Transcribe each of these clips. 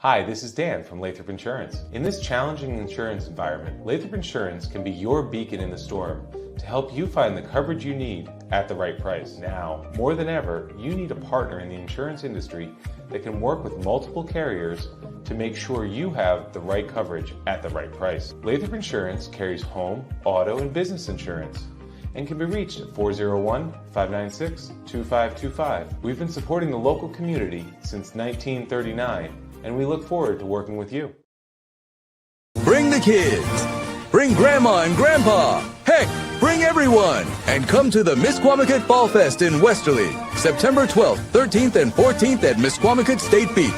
Hi, this is Dan from Lathrop Insurance. In this challenging insurance environment, Lathrop Insurance can be your beacon in the storm to help you find the coverage you need at the right price. Now, more than ever, you need a partner in the insurance industry that can work with multiple carriers to make sure you have the right coverage at the right price. Lathrop Insurance carries home, auto, and business insurance and can be reached at 401-596-2525. We've been supporting the local community since 1939, and we look forward to working with you. Bring the kids. Bring Grandma and Grandpa. Heck, bring everyone. And come to the Misquamicut Fall Fest in Westerly, September 12th, 13th, and 14th at Misquamicut State Beach.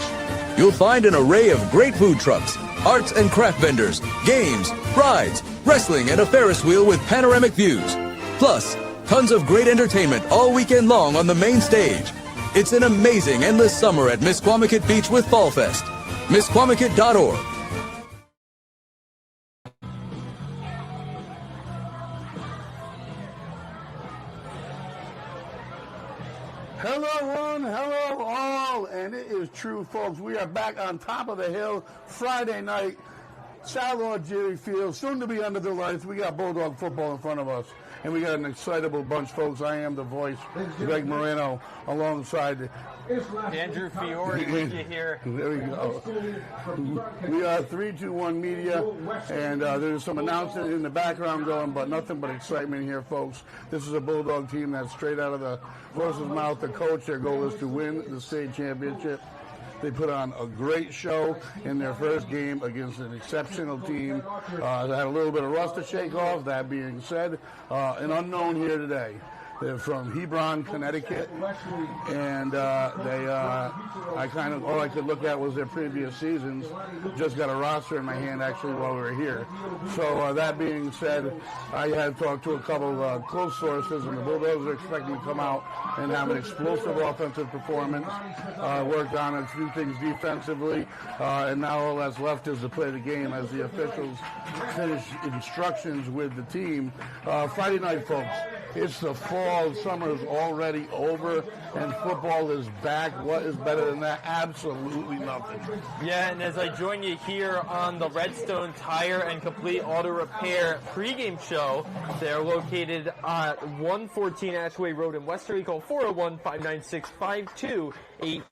You'll find an array of great food trucks, arts and craft vendors, games, rides, wrestling, and a Ferris wheel with panoramic views. Plus, tons of great entertainment all weekend long on the main stage. It's an amazing endless summer at Misquamicut Beach with Fall Fest. Misquamicut.org. Hello one, hello all, and it is true, folks. We are back on top of the hill Friday night, Charlotte Jerry Field, soon to be under the lights. We got Bulldog football in front of us, and we got an excitable bunch, folks. I am the voice, Greg Moreno, alongside Andrew Fiore with you here. There we go. We are 321 Media, and there's some announcement in the background going, but nothing but excitement here, folks. This is a Bulldog team that's straight out of the horse's mouth. The coach, their goal is to win the state championship. They put on a great show in their first game against an exceptional team. They had a little bit of rust to shake off. That being said, an unknown here today. They're from Hebron, Connecticut, and all I could look at was their previous seasons. Just got a roster in my hand actually while we were here. So that being said, I had talked to a couple of close sources, and the Bulldogs are expecting to come out and have an explosive offensive performance. Worked on a few things defensively, and now all that's left is to play the game as the officials finish instructions with the team. Friday night, folks. It's the fall. Summer is already over, and football is back. What is better than that? Absolutely nothing. Yeah, and as I join you here on the Redstone Tire and Complete Auto Repair pregame show, they're located at 114 Ashaway Road in Westerly. Call 401-596-5288.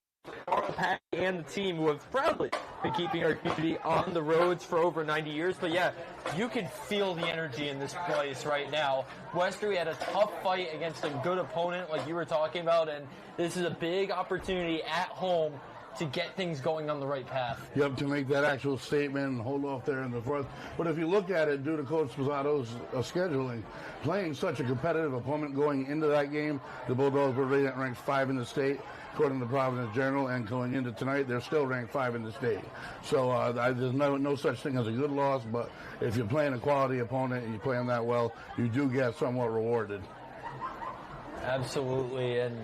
Pat and the team who have proudly been keeping our community on the roads for over 90 years. But yeah, you can feel the energy in this place right now. Westerly had a tough fight against a good opponent like you were talking about, and this is a big opportunity at home to get things going on the right path. Yep, to make that actual statement and hold off there in the fourth. But if you look at it, due to Coach Sposado's scheduling, playing such a competitive opponent going into that game, the Bulldogs were ranked 5 in the state, according to the Providence Journal, and going into tonight, they're still ranked 5 in the state. So there's no such thing as a good loss, but if you're playing a quality opponent and you play them that well, you do get somewhat rewarded. Absolutely, and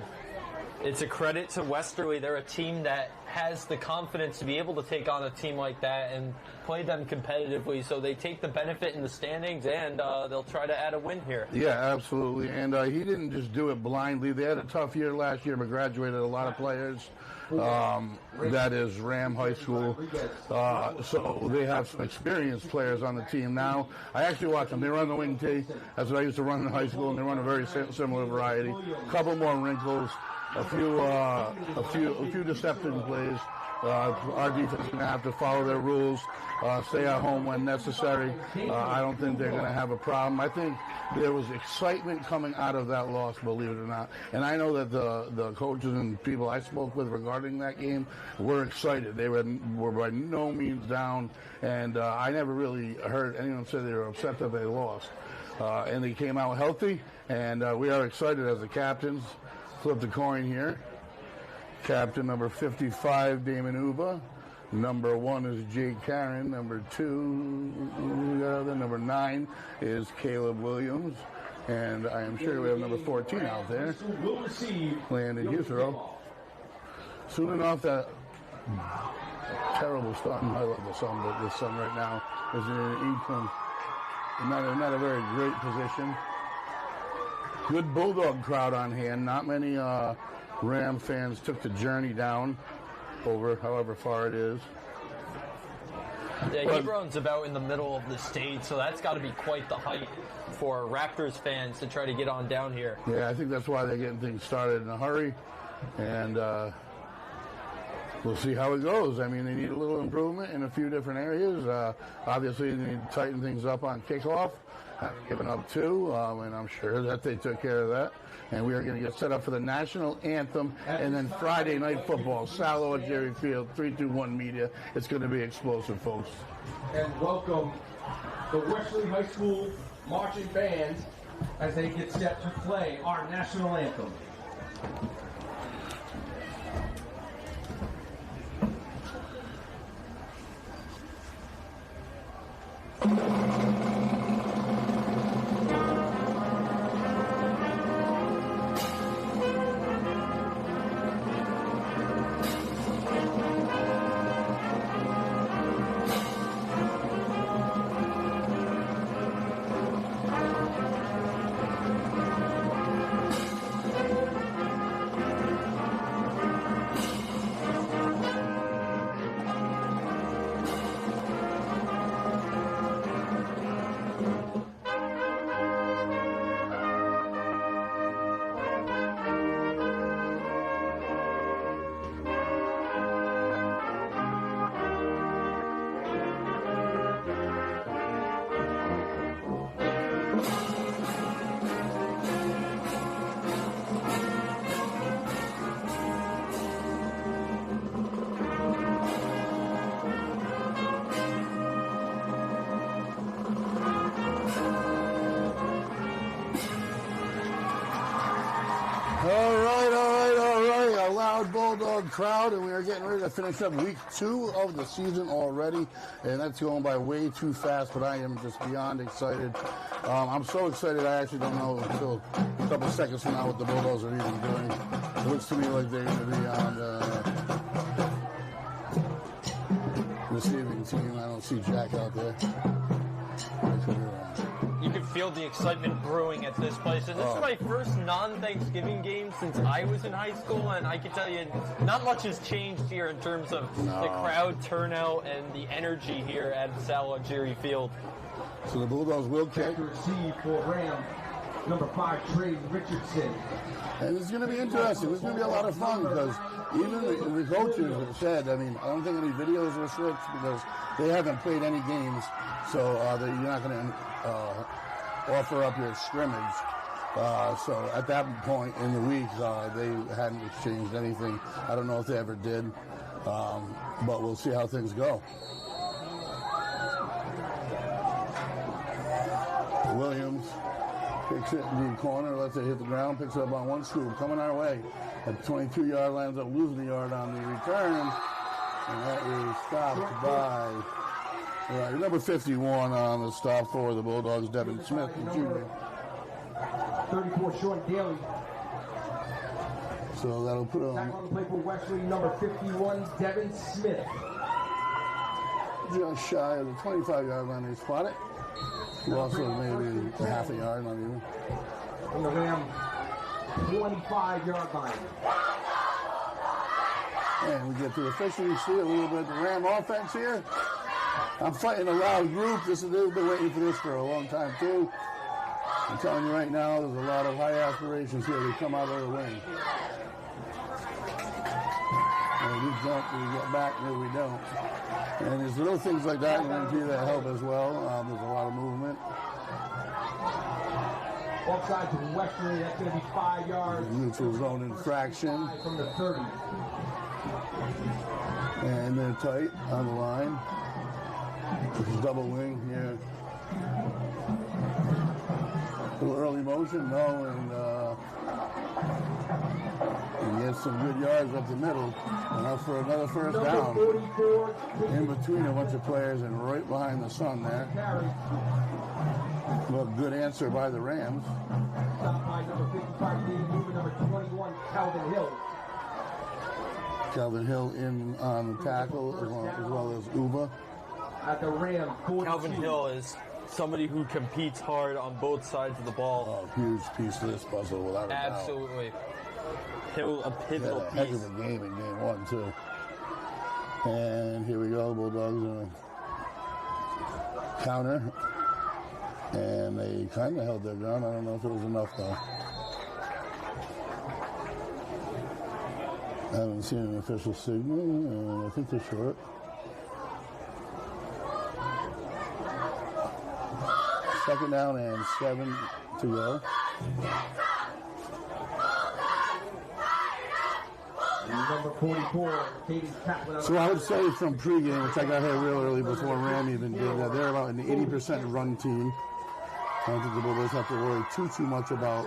it's a credit to Westerly. They're a team that has the confidence to be able to take on a team like that and play them competitively, so they take the benefit in the standings, and they'll try to add a win here. Yeah, absolutely, and he didn't just do it blindly. They had a tough year last year, but graduated a lot of players. That is RHAM High School, so they have some experienced players on the team now. I actually watch them. They run the wing tee. That's what I used to run in high school, and they run a very similar variety. A couple more wrinkles. A few deceptive plays. Our defense is going to have to follow their rules, stay at home when necessary. I don't think they're going to have a problem. I think there was excitement coming out of that loss, believe it or not. And I know that the coaches and people I spoke with regarding that game were excited. They were by no means down, and I never really heard anyone say they were upset that they lost. And they came out healthy, and we are excited as the captains. Flip the coin here. Captain number 55, Damon Uba. Number 1 is Jake Karen. Number 2, number 9 is Caleb Williams. And I am sure we have number 14 out there. Landon Huthrow. Soon enough, that terrible sun. I love the sun, but the sun right now is in income. Not a very great position. Good Bulldog crowd on hand. Not many Ram fans took the journey down over however far it is. Yeah, he runs about in the middle of the state, so that's got to be quite the height for Raptors fans to try to get on down here. Yeah, I think that's why they're getting things started in a hurry, and we'll see how it goes. I mean, they need a little improvement in a few different areas. Obviously, they need to tighten things up on kickoff. Haven't given up two, and I'm sure that they took care of that. And we are going to get set up for the national anthem, and then Friday night football, Salo at Jerry Field, 321 Media. It's going to be explosive, folks. And welcome the Westerly High School marching band as they get set to play our national anthem. Bulldog crowd, and we are getting ready to finish up week 2 of the season already, and that's going by way too fast, but I am just beyond excited. I'm so excited I actually don't know until a couple seconds from now what the Bulldogs are even doing. It looks to me like they're going to be on the receiving team. I don't see Jack out there. You can feel the excitement brewing at this place. And this is my first non-Thanksgiving game since I was in high school, and I can tell you not much has changed here in terms of the crowd turnout and the energy here at Salo Jerry Field. So the Bulldogs will kick. Receive for RHAM, number 5, Trey Richardson. And it's going to be interesting. It's going to be a lot of fun because even the coaches have said, I mean, I don't think any videos were switched because they haven't played any games, so you're not going to offer up your scrimmage. So at that point in the week, they hadn't exchanged anything. I don't know if they ever did, but we'll see how things go. Williams picks it in the corner, lets it hit the ground, picks it up on one scoop, coming our way. At the 22-yard line, ends up losing the yard on the return, and that is stopped by number 51 on the stop for the Bulldogs, Devin Smith, the junior. 34, Sean Daly. So that'll put him on the play for Westerly, number 51, Devin Smith. Just shy of the 25-yard line, they spot it. Also maybe a half a yard, not even. From the RHAM 25-yard line. And we get to officially see a little bit of the RHAM offense here. I'm fighting a loud group. They've been waiting for this for a long time, too. I'm telling you right now, there's a lot of high aspirations here to come out of the wing. And we jump, we get back, maybe we don't. And there's little things like that in MP that help as well. There's a lot of movement. Offside to Westerly, that's going to be 5 yards. Neutral zone infraction. From the 30. And they're tight on the line. This is double wing here. A little early motion, no, and he gets some good yards up the middle. Enough for another first down. In between a bunch of players and right behind the sun there. Well, good answer by the Rams. Stop by number 55, number 21, Calvin Hill. Calvin Hill in on the tackle as well as Uva. At the RHAM, Calvin Hill is somebody who competes hard on both sides of the ball. Oh, huge piece of this puzzle without a doubt. Absolutely. A pivotal piece. Heck of a game in game 1, too. And here we go, Bulldogs counter, and they kind of held their ground. I don't know if it was enough, though. I haven't seen an official signal, and I think they're short. Second down and 7 to go. Number 44, Katie's Kaplan. So I would say from pregame, which I got here real early before RAM even did, that they're about an 80% run team. I don't think the Bulldogs have to worry too much about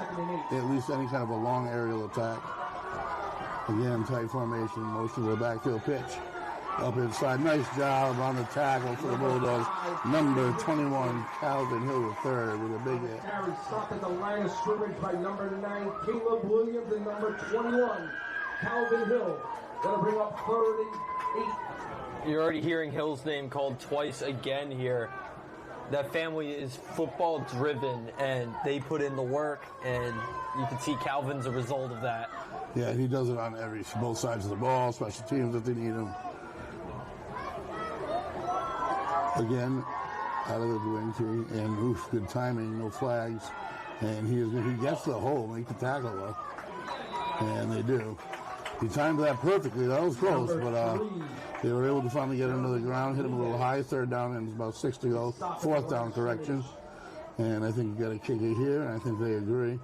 at least any kind of a long aerial attack. Again, tight formation, motion to the backfield pitch. Up inside, nice job on the tackle for the Bulldogs. Number 21, Calvin Hill the third with a big hit. Carry stopped at the line of scrimmage by number 9, Caleb Williams, and number 21, Calvin Hill. Gonna bring up 3rd and 8. You're already hearing Hill's name called twice again here. That family is football driven, and they put in the work, and you can see Calvin's a result of that. Yeah, he does it on both sides of the ball, special teams if they need him. Again, out of the wing tee, and oof, good timing, no flags. And he gets the hole, make the tackle up. And they do. He timed that perfectly. That was close, but they were able to finally get into the ground, hit him a little high. 3rd down and about 6 to go. 4th down correction. And I think you got to kick it here, and I think they agree.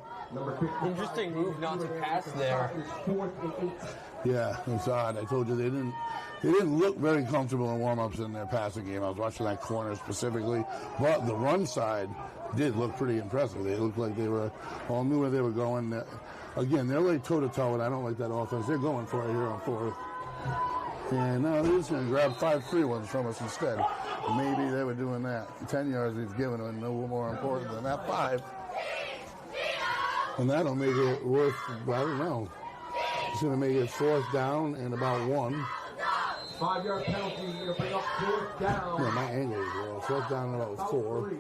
Interesting move not to pass there. Yeah, it's odd. I told you they didn't look very comfortable in warm-ups in their passing game. I was watching that corner specifically, but the run side did look pretty impressive. They looked like they were all knew where they were going. Again, they're like toe-to-toe, and I don't like that offense. They're going for it here on 4th. And now they're just going to grab 5 free ones from us instead. Maybe they were doing that. 10 yards we've given them, no more important than that 5. And that'll make it worth, I don't know. It's going to make it 4th down and about 1. 5-yard penalty to bring up 4th down. Yeah, my angle is well. 4th down and about 4. 3.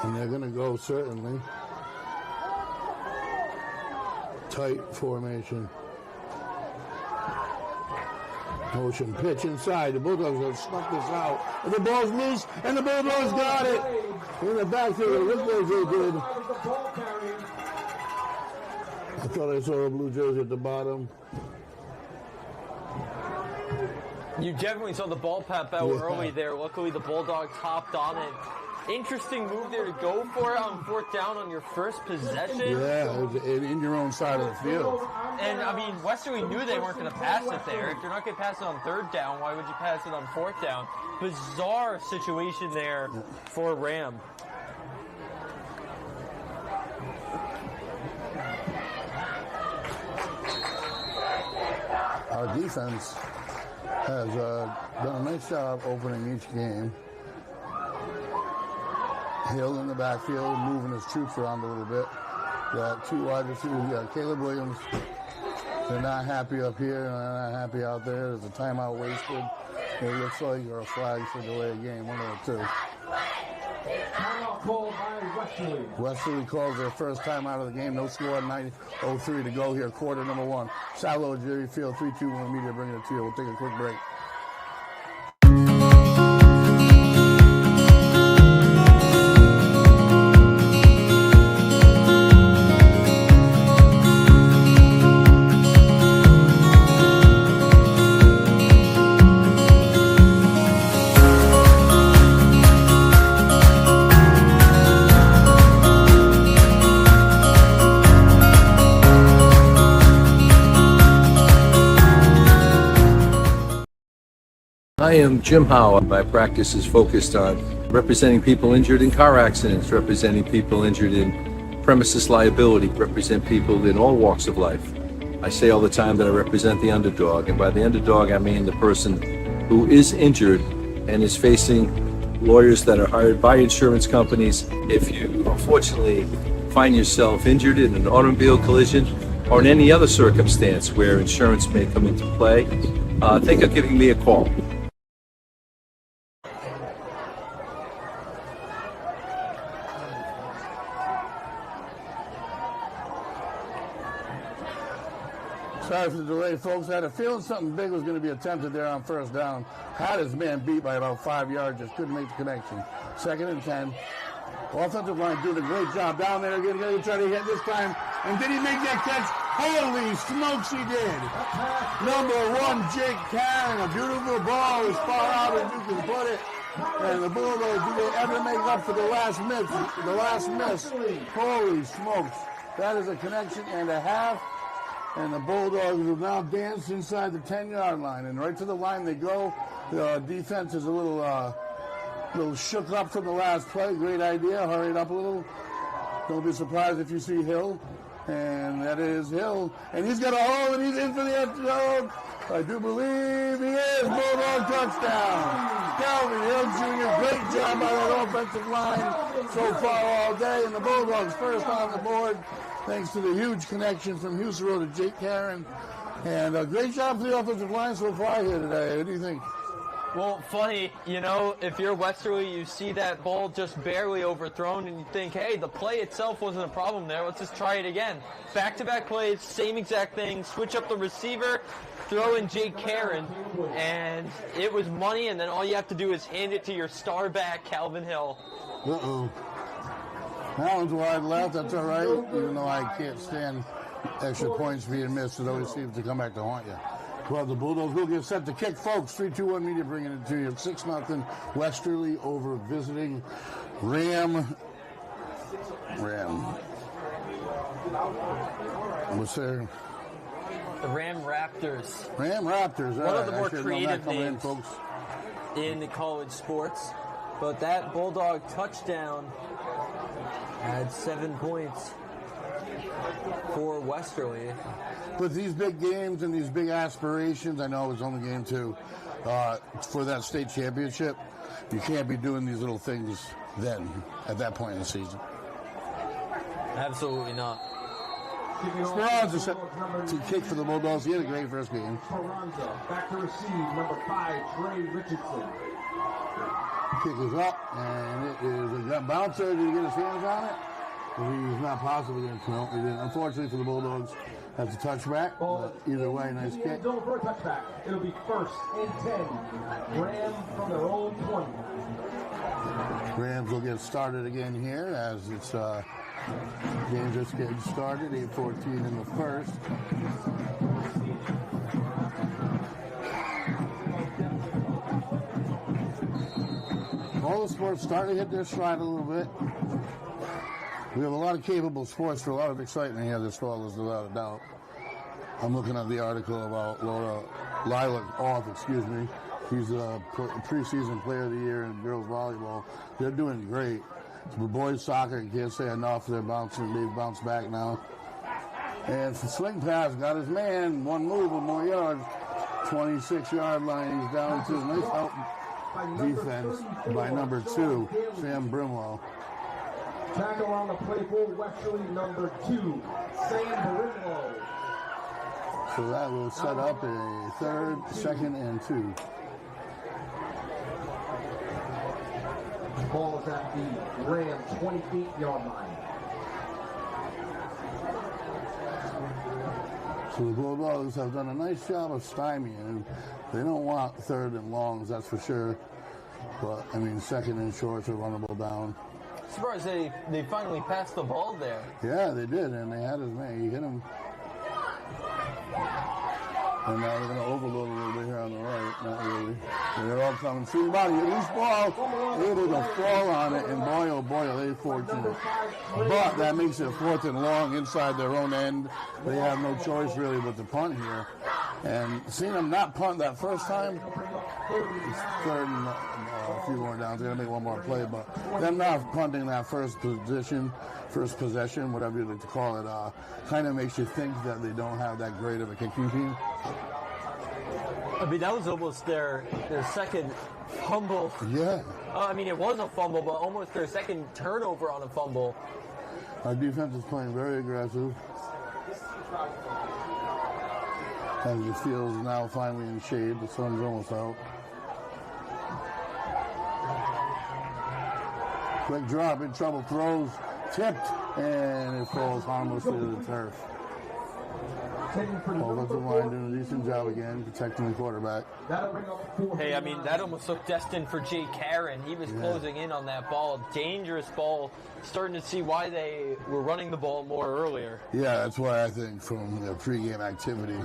And they're going to go certainly tight formation. Motion pitch inside. The Bulldogs have snuck this out. And the ball's loose, and the Bulldogs got it. In the backfield, it looked like they did. I thought I saw a blue jersey at the bottom. You definitely saw the ball pop out early there. Luckily, the Bulldogs hopped on it. Interesting move there to go for it on 4th down on your first possession. Yeah, in your own side of the field. And, I mean, Westerly knew they weren't going to pass it there. If you're not going to pass it on 3rd down, why would you pass it on 4th down? Bizarre situation there for RAM. Our defense has done a nice job opening each game. Hill in the backfield, moving his troops around a little bit. Got 2 wide receivers. We got Caleb Williams. They're not happy up here, and they're not happy out there. There's a timeout wasted. It looks like, or a flag for delay of game, one of the 2. Timeout called by Westerly. Westerly calls their first time out of the game. No score, 9:03 to go here, quarter number 1. Shallow, Jerry Field, 3-2-1 media bringing it to you. We'll take a quick break. I am Jim Howe. My practice is focused on representing people injured in car accidents, representing people injured in premises liability, represent people in all walks of life. I say all the time that I represent the underdog, and by the underdog I mean the person who is injured and is facing lawyers that are hired by insurance companies. If you unfortunately find yourself injured in an automobile collision or in any other circumstance where insurance may come into play, think of giving me a call. Sorry for the delay, folks. I had a feeling something big was going to be attempted there on first down. Had his man beat by about 5 yards, just couldn't make the connection. 2nd and 10. Offensive line doing a great job down there again. Going to try to hit this time. And did he make that catch? Holy smokes, he did. Number 1, Jake Karen. A beautiful ball as far out as you can put it. And the Bulldogs, do they ever make up for the last miss? The last miss. Holy smokes. That is a connection and a half. And the Bulldogs will now dance inside the 10-yard line. And right to the line they go. The defense is a little shook up from the last play. Great idea. Hurry it up a little. Don't be surprised if you see Hill. And that is Hill. And he's got a hole and he's in for the end zone. I do believe he is. Bulldog touchdown. Calvin Hill Jr., great job by that offensive line so far all day. And the Bulldogs first on the board thanks to the huge connection from Houston Road to Jake Karen. And a great job for the offensive line so far here today. What do you think? Well, funny, you know, if you're Westerly, you see that ball just barely overthrown, and you think, hey, the play itself wasn't a problem there. Let's just try it again. Back-to-back plays, same exact thing. Switch up the receiver, throw in Jake Karen, and it was money, and then all you have to do is hand it to your star back, Calvin Hill. Uh-oh. That one's wide left. That's all right, even though I can't stand extra points being missed. It always seems to come back to haunt you. Well, the Bulldogs will get set to kick, folks. 3-2-1 Media bringing it to you. 6-0 Westerly over visiting RHAM. What's there? The RHAM Raptors. RHAM Raptors. One of the more creative creative names in college sports. But that Bulldog touchdown had 7 points for Westerly. With these big games and these big aspirations, I know it was only game 2, for that state championship, you can't be doing these little things then, at that point in the season. Absolutely not. Speranza set to kick for the Bulldogs. He had a great first game. Speranza back to receive, number 5, Trey Richardson. Kick is up, and it is a bouncer. Did he get his hands on it? He's not possibly going to. No, he didn't. Unfortunately for the Bulldogs, that's a touchback. But either way, nice kick. Zone for a touchback. It'll be 1st and 10. RHAM from their own 20. Rams will get started again here as it's game just getting started. 8:14 in the first. All the sports starting to hit their stride a little bit. We have a lot of capable sports for a lot of excitement here this fall, is without a doubt. I'm looking at the article about Lilac Off, She's a preseason player of the year in girls volleyball. They're doing great. For boys soccer, you can't say enough. They've bounced back now. And for swing pass, got his man. One move and more yards. 26-yard line. He's down to a nice help defense by number 2, Sam Brimlow. Tackle on the play for Westerly, number 2, Sam Brimlow. So that will set up a 3rd, 2nd, and 2. Ball is at the RHAM 28-yard line. So the Bulldogs have done a nice job of stymieing. They don't want 3rd and longs, that's for sure. But, I mean, 2nd and shorts are runnable down. Surprised they finally passed the ball there. Yeah, they did, and they had his man. He hit him. And now they're going to overload a little bit here on the right. Not really. They're all coming. See the body, loose ball, able to fall on it, and boy, oh boy, are they fortunate. But that makes it 4th and long inside their own end. They have no choice really but to punt here. And seeing them not punt that first time, it's 3rd and a few more downs. They're going to make one more play, but them not punting that first possession, whatever you like to call it, kind of makes you think that they don't have that great of a kicking team. I mean, that was almost their second fumble. Yeah. I mean, it was a fumble, but almost their second turnover on a fumble. Our defense is playing very aggressive. And the field is now finally in shade. The sun's almost out. Quick drop, in trouble, throws, tipped, and it falls harmlessly to the turf. Offensive line doing a decent job again, protecting the quarterback. Hey, I mean, that almost looked destined for Jay Karen. He was closing in on that ball. Dangerous ball. Starting to see why they were running the ball more earlier. Yeah, that's why I think from the pregame activity.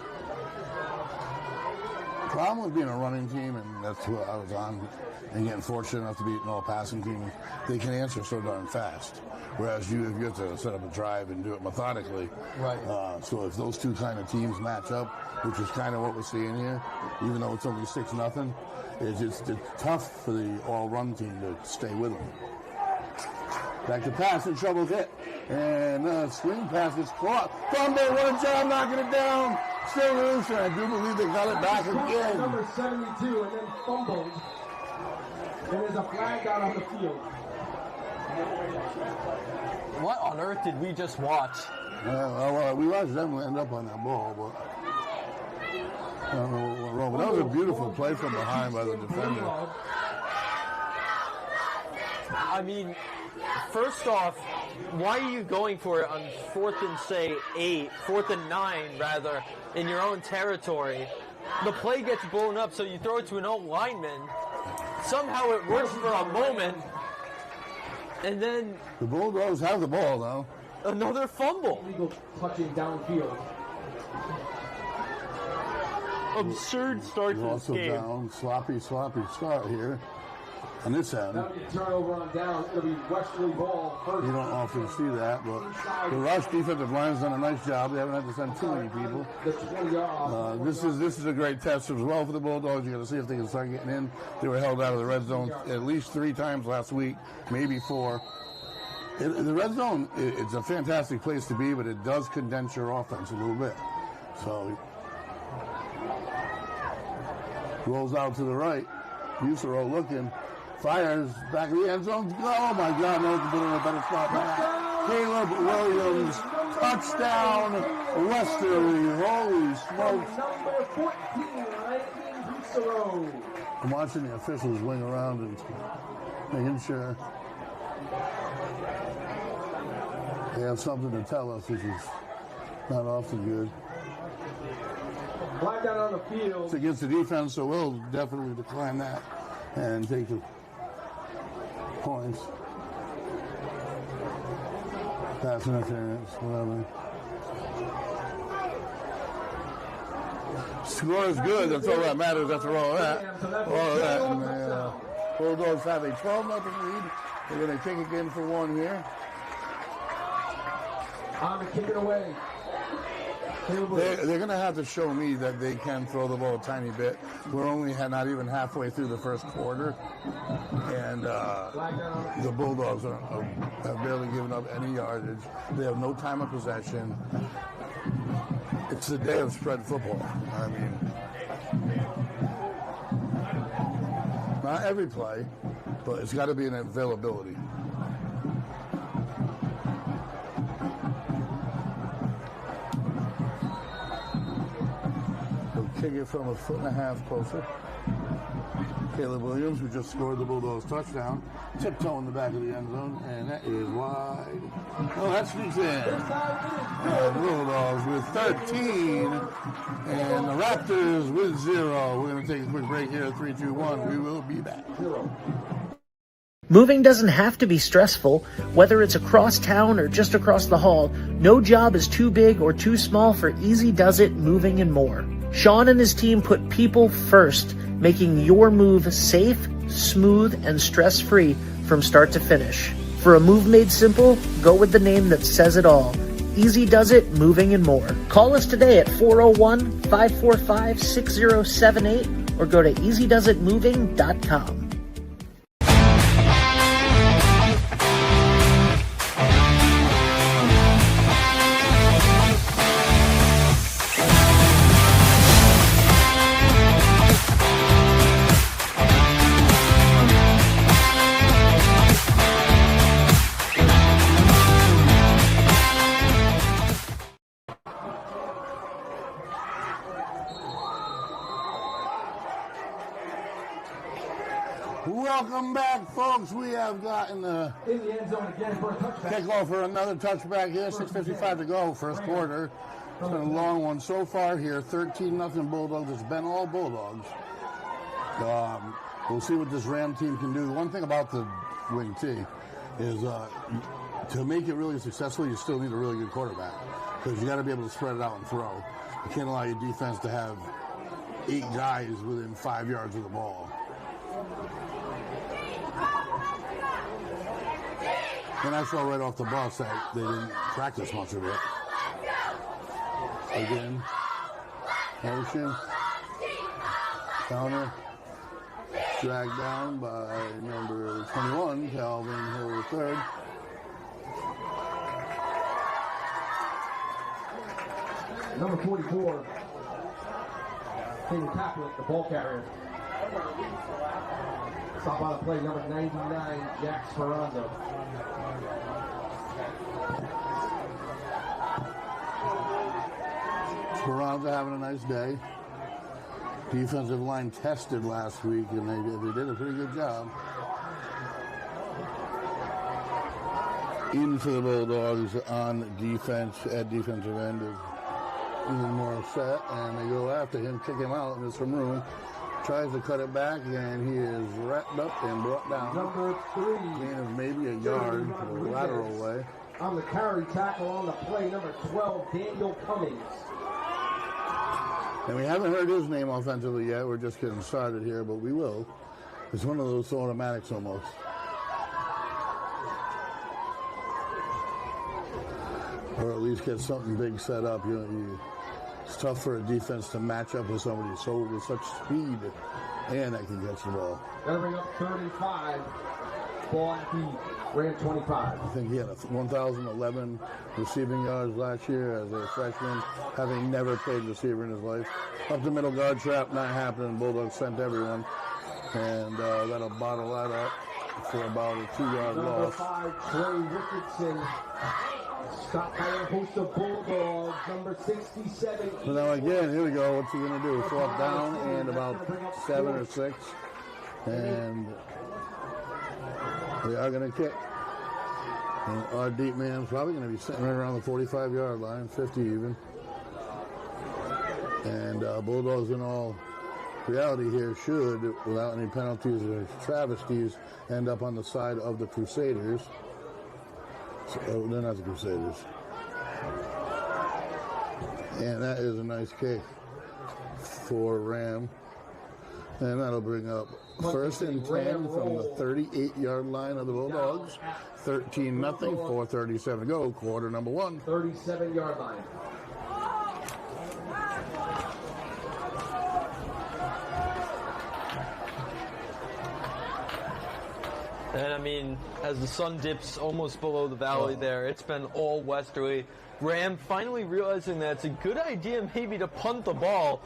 Problem with being a running team, and that's what I was on, and getting fortunate enough to be an all-passing team, they can answer so darn fast. Whereas if you have to set up a drive and do it methodically. Right. So if those two kind of teams match up, which is kind of what we're seeing here, even though it's only 6-0, it's tough for the all-run team to stay with them. Back to pass, and Trouble's hit. And swing pass is caught. Fumble, what a job knocking it down. Still loose, and I do believe they got it back again. Number 72, and then fumbled. And there's a flag down on the field. What on earth did we just watch? We watched them end up on that ball, but I don't know what went wrong. But that was a beautiful play from behind by the defender. I mean, first off, why are you going for it on 4th and 9 rather, in your own territory? The play gets blown up, so you throw it to an old lineman. Somehow it works for a moment, and then the Bulldogs have the ball now. Another fumble. Illegal touching downfield. Absurd start to this Also game. down, sloppy start here on this end. That'll be a turnover on down. It'll be Westerly ball first. You don't often see that, but the rush defensive line's done a nice job. They haven't had to send too many people. The 20-yard. This is a great test as well for the Bulldogs. You got to see if they can start getting in. They were held out of the red zone at least 3 times last week, maybe 4. The red zone, it's a fantastic place to be, but it does condense your offense a little bit. So rolls out to the right. Usero looking. Fires back of the end zone. Oh my God, no one can put in a better spot than that. Caleb Williams, touchdown, Westerly. Holy smokes. Number 14, I'm watching the officials wing around and making sure they have something to tell us, which is not often good. Flag down on the field. It's against the defense, so we'll definitely decline that and take the points. Pass interference, whatever. Score is good. That's all that matters after all of that. And the Bulldogs have a 12-0 lead. They're going to kick again for 1 here. On the kick it away. They're going to have to show me that they can throw the ball a tiny bit. We're only not even halfway through the first quarter, and the Bulldogs have barely given up any yardage. They have no time of possession. It's the day of spread football. I mean, not every play, but it's got to be an availability. Kick it from 1.5 feet closer. Caleb Williams, who just scored the Bulldogs touchdown, tiptoe in the back of the end zone, and that is wide. Oh, that sneaks in. The Bulldogs with 13, and the Raptors with 0. We're going to take a quick break here at 3, 2, 1. We will be back. Moving doesn't have to be stressful. Whether it's across town or just across the hall, no job is too big or too small for Easy Does It Moving and More. Sean and his team put people first, making your move safe, smooth, and stress-free from start to finish. For a move made simple, go with the name that says it all. Easy Does It Moving and More. Call us today at 401-545-6078 or go to easydoesitmoving.com. Welcome back, folks. We have gotten the In the end zone again for a touchback. kickoff for another touchback here. 6:55 to go, first quarter. It's been a long one so far here. 13-0 Bulldogs. It's been all Bulldogs. We'll see what this Ram team can do. One thing about the wing T is to make it really successful, you still need a really good quarterback because you got to be able to spread it out and throw. You can't allow your defense to have 8 guys within 5 yards of the ball. And I saw right off the bus that they didn't practice much of it. Again, motion, counter, dragged down by number 21, Calvin Hill III. Number 44, King Caplet, the ball carrier. Stop on the play, number 99, Jack Speranza. Speranza having a nice day. Defensive line tested last week, and they did a pretty good job. Into the Bulldogs on defense, at defensive end is even more set, and they go after him, kick him out, and there's some room. Tries to cut it back, and he is wrapped up and brought down. Number 3. Gain of maybe a yard to the lateral way. On the carry tackle on the play, number 12, Daniel Cummings. And we haven't heard his name offensively yet. We're just getting started here, but we will. It's one of those automatics almost. Or at least get something big set up. It's tough for a defense to match up with somebody with such speed and that can catch the ball. That'll bring up 35. Ball at the Ram 25. I think he had 1,011 receiving yards last year as a freshman, having never played receiver in his life. Up the middle guard trap, not happening. Bulldogs sent everyone. And that'll bottle that up for about a 2-yard Number loss. 5, Trey Ricketson. Stop by a host of Bulldogs. Number 67. So now again, here we go. What's he going to do? 4th down and about 7 or 6. And we are going to kick. And our deep man's probably going to be sitting right around the 45-yard line, 50 even. And Bulldogs in all reality here should, without any penalties or travesties, end up on the side of the Crusaders. So, they're not the Crusaders. And that is a nice kick for Ram. And that'll bring up 1st and 10 from the 38-yard line of the Bulldogs. 13-0, 4:37 to go, quarter number 1. 37-yard line. And I mean, as the sun dips almost below the valley there, it's been all Westerly. Ram finally realizing that it's a good idea maybe to punt the ball,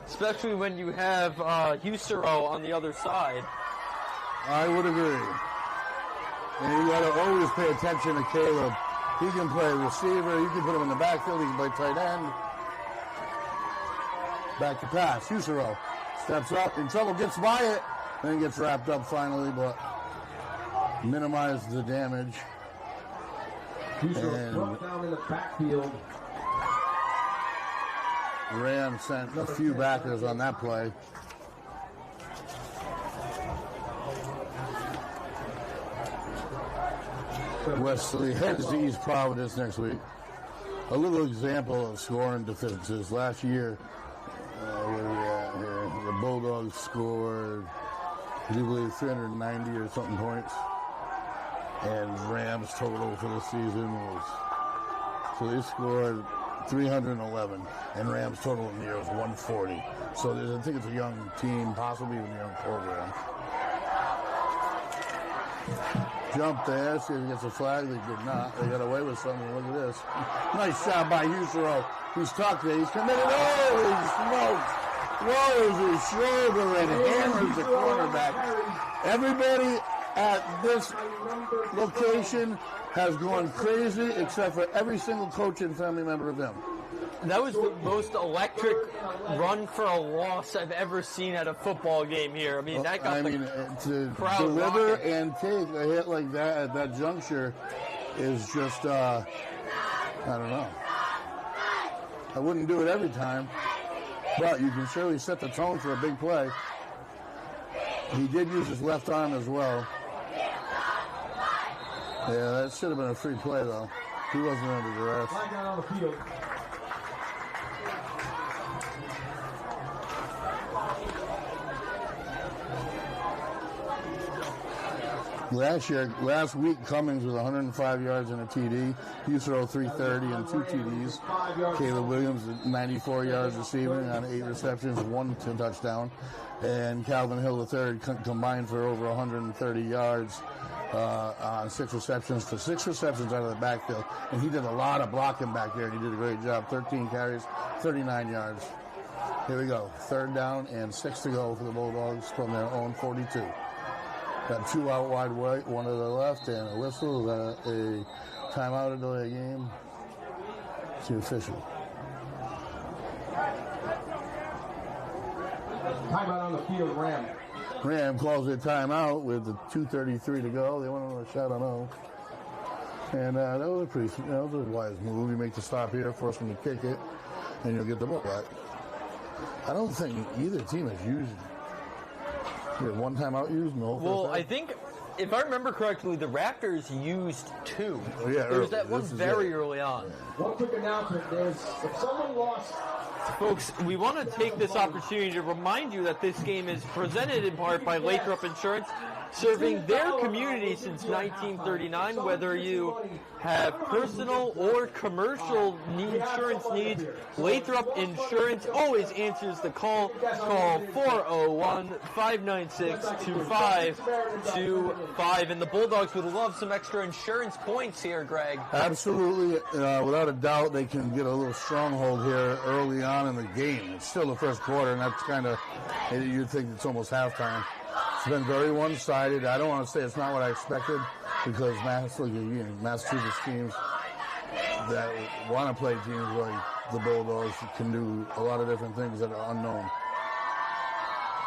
especially when you have Husero on the other side. I would agree. And you got to always pay attention to Caleb. He can play receiver. You can put him in the backfield. He can play tight end. Back to pass. Husero steps up, in trouble, gets by it, then gets wrapped up finally, but minimize the damage. Husero brought down in the backfield. Ram sent a few backers on that play. Westerly heads to East Providence next week. A little example of scoring deficiencies. Last year, where are we at here? The Bulldogs scored, I do believe, 390 or something points. And Rams total for the season was, so they scored 311, and Rams total in the year was 140. So I think it's a young team, possibly even a young program. Jump there, see if he gets a flag. They did not. They got away with something. Look at this. Nice shot by Husero. He's tucked there. He's committed. Holy smokes. Throws his shoulder and hammers the cornerback. Everybody at this location has gone crazy except for every single coach and family member of him. That was the most electric run for a loss I've ever seen at a football game here. I mean, that got to crowd deliver rocking. and take a hit like that at that juncture is just, I don't know. I wouldn't do it every time, but you can surely set the tone for a big play. He did use his left arm as well. Yeah, that should have been a free play, though. He wasn't under duress. Flag down on the field. Last week, Cummings with 105 yards and a TD. He threw 330 and 2 TDs. Caleb Williams, 94 yards receiving on 8 receptions, 1 touchdown. And Calvin Hill III combined for over 130 yards on 6 receptions for 6 receptions out of the backfield. And he did a lot of blocking back there, and he did a great job. 13 carries, 39 yards. Here we go. 3rd down and 6 to go for the Bulldogs from their own 42. Got 2 out wide right, 1 to the left, and a whistle. A timeout to delay game. It's official. Timeout on the field, Ram. Ram calls a timeout with the 2:33 to go. They went on a shot on 0. And that was that was a wise move. You make the stop here, force them to kick it, and you'll get the ball back. I don't think either team has used it. One timeout used? No. Well, I think, if I remember correctly, the Raptors used 2. Oh, yeah, there was that one very early on. One quick announcement. If someone lost... Folks, we want to take this opportunity to remind you that this game is presented in part by Lathrop Insurance, serving their community since 1939. Whether you have personal or commercial insurance needs, Lathrop Insurance always answers the call. Call 401-596-2525. And the Bulldogs would love some extra insurance points here, Greg. Absolutely. Without a doubt, they can get a little stronghold here early on in the game. It's still the first quarter, and that's kind of, you'd think it's almost halftime. It's been very one-sided. I don't want to say it's not what I expected, because Massachusetts teams that want to play teams like the Bulldogs can do a lot of different things that are unknown.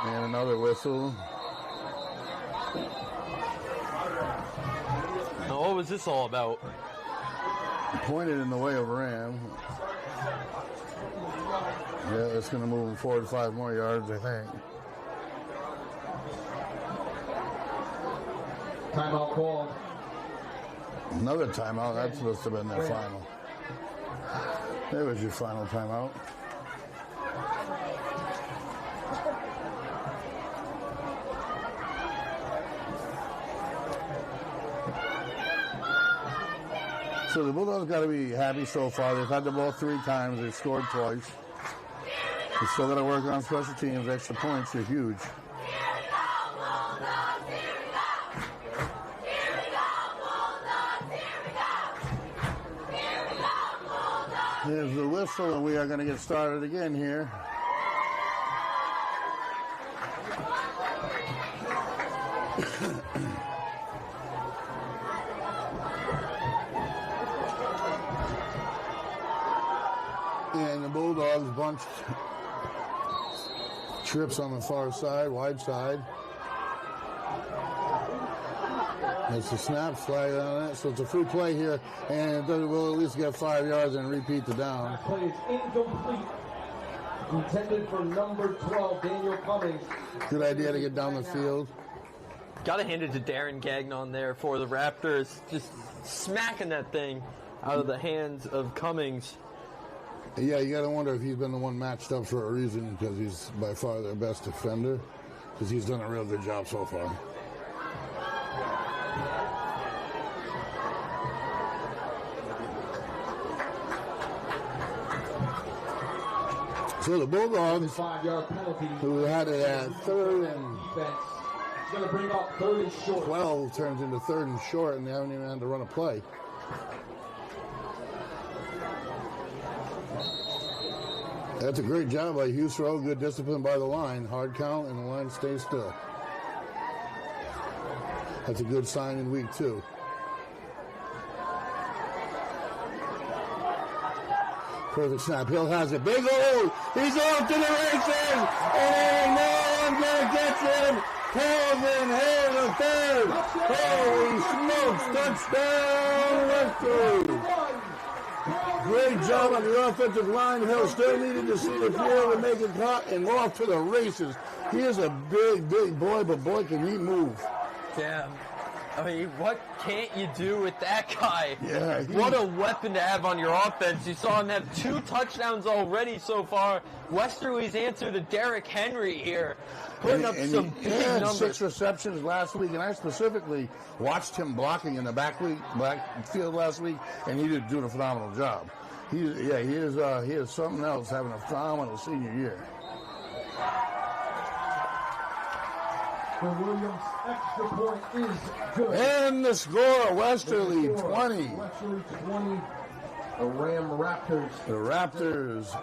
And another whistle. Now, what was this all about? Pointed in the way of Ram. Yeah, it's going to move him forward 5 more yards, I think. Timeout call. Another timeout. That's supposed to have been their final. There was your final timeout. So the Bulldogs got to be happy so far. They've had the ball 3 times. They've scored twice. They still got to work on special teams. Extra points are huge. Here's the whistle, and we are going to get started again here. And the Bulldogs bunched trips on the far side, wide side. It's a snap, flag on it, so it's a free play here, and we'll at least get 5 yards and repeat the down. Play is incomplete. Intended for number 12, Daniel Cummings. Good idea to get down the field. Got to hand it to Darren Gagnon there for the Raptors, just smacking that thing out of the hands of Cummings. Yeah, you got to wonder if he's been the one matched up for a reason, because he's by far their best defender, because he's done a real good job so far. So the Bulldogs, 5-yard penalty. who had it at 3rd and It's going to bring up 3rd and short. 12, turns into 3rd and short, and they haven't even had to run a play. That's a great job by Husrow. Good discipline by the line. Hard count, and the line stays still. That's a good sign in week 2. Perfect snap. Hill has it. Big hole. He's off to the races. And no one's going to catch him. Calvin Hill the 3rd. Holy smokes. Touchdown, Westerly. Great job on the offensive line. Hill still needed to see the field and make it cut and off to the races. He is a big, big boy, but boy, can he move. Damn. I mean, what can't you do with that guy? Yeah. What a weapon to have on your offense. You saw him have 2 touchdowns already so far. Westerly's answer to Derrick Henry here. Putting up some big numbers. 6 receptions last week, and I specifically watched him blocking in the backfield last week, and he did doing a phenomenal job. He is something else, having a phenomenal senior year. For Williams, extra point is good. And the score, Westerly 20. Westerly 20, the RHAM Raptors. The Raptors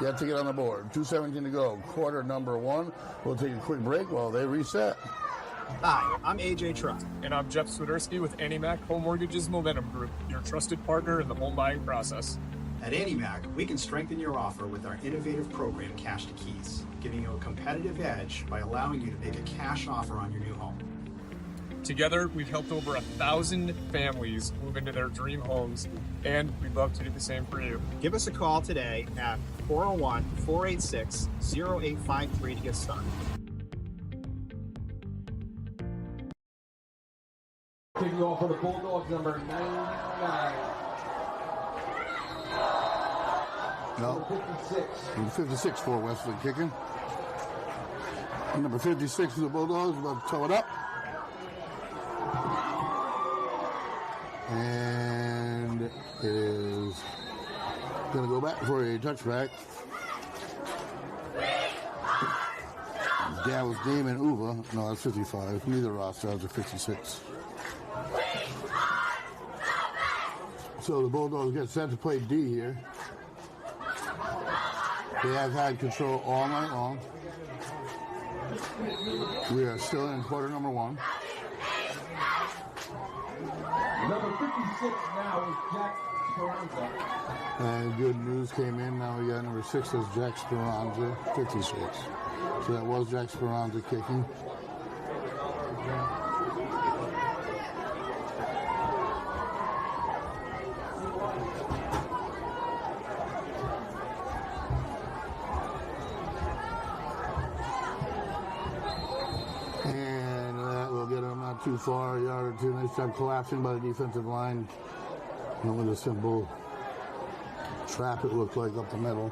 yet to get on the board. 2:17 to go. Quarter number 1. We'll take a quick break while they reset. Hi, I'm AJ Truck. And I'm Jeff Swiderski with AnnieMac Home Mortgage's Momentum Group, your trusted partner in the home buying process. At AnnieMac, we can strengthen your offer with our innovative program, Cash to Keys, giving you a competitive edge by allowing you to make a cash offer on your new home. Together, we've helped over 1,000 families move into their dream homes, and we'd love to do the same for you. Give us a call today at 401-486-0853 to get started. Kicking off for the Bulldogs, number 99. No. 56. Number 56 for Westerly kicking. And number 56 for the Bulldogs, about to toe it up. And it is going to go back for a touchback. Dallas Damon Uva. No, that's 55. Neither roster has a 56. So the Bulldogs get set to play D here. They have had control all night long. We are still in quarter number 1. Number 56 now is Jack Speranza. And good news came in. Now we got number 6 as Jack Speranza, 56. So that was Jack Speranza kicking. Too far, a yard or 2. Nice job collapsing by the defensive line. And with a simple trap, it looked like up the middle.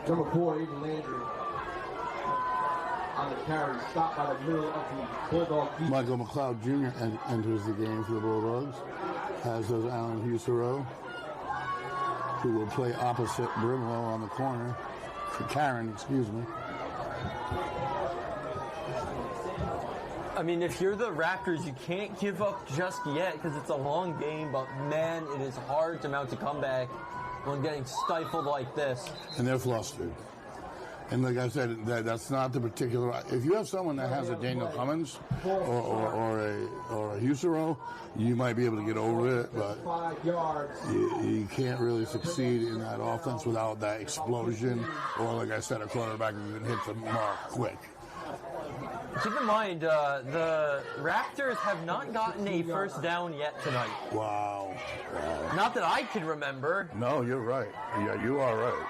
Number 4, Aiden Landry. On the carry, stopped by the middle of the Bulldog defense. Michael McLeod Jr. enters the game for the Bulldogs, as does Alan Husero, who will play opposite Brimlow on the corner. Karen, excuse me. I mean, if you're the Raptors, you can't give up just yet because it's a long game, but man, it is hard to mount a comeback when getting stifled like this. And they're flustered. And like I said, that's not the particular. If you have someone that has a Daniel Cummins or a Husero, you might be able to get over it, but you can't really succeed in that offense without that explosion, or like I said, a quarterback who can hit the mark quick. Keep in mind, the Raptors have not gotten a first down yet tonight. Wow. Not that I can remember. No, you're right. Yeah, you are right.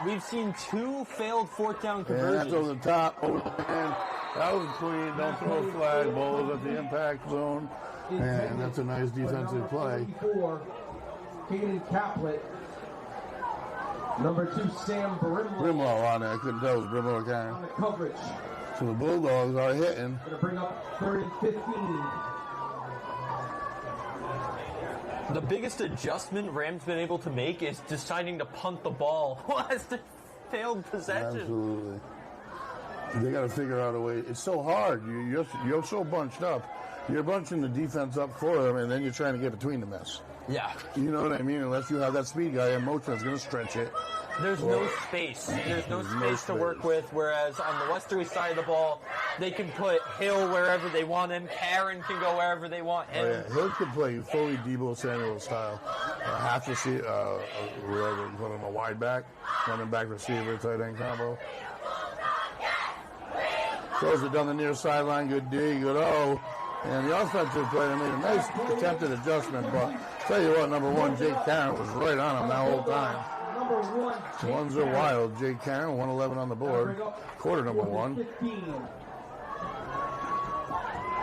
We've seen 2 failed 4th down conversions. And that's over the top. Over the hand. That was clean. Don't throw a flag. Ball is at the impact zone. And that's a nice defensive play. Caden Caplet. Number 2, Sam Brimlow on it. I couldn't tell it was Brimlow or Karen. On the coverage. So the Bulldogs are hitting. Going to bring up 3rd and 15. The biggest adjustment Rams been able to make is deciding to punt the ball as the failed possession. Absolutely. They got to figure out a way. It's so hard. You're so bunched up. You're bunching the defense up for them, and then you're trying to get between the mess. Yeah. You know what I mean? Unless you have that speed guy in motion that's going to stretch it. There's no space. There's no space to work with, whereas on the Westerly side of the ball, they can put Hill wherever they want him. Karen can go wherever they want him. Oh, yeah. Hill could play fully Debo Samuel style. Half receiver, wherever you put him a wide back, running back receiver, tight end combo. Throws it down the near sideline. Good D, good O. And the offensive player made a nice attempted adjustment, but tell you what, number 1, Jake Karen, was right on him that whole time. Ones are wild. Jake Karen, 111 on the board. Quarter number 1.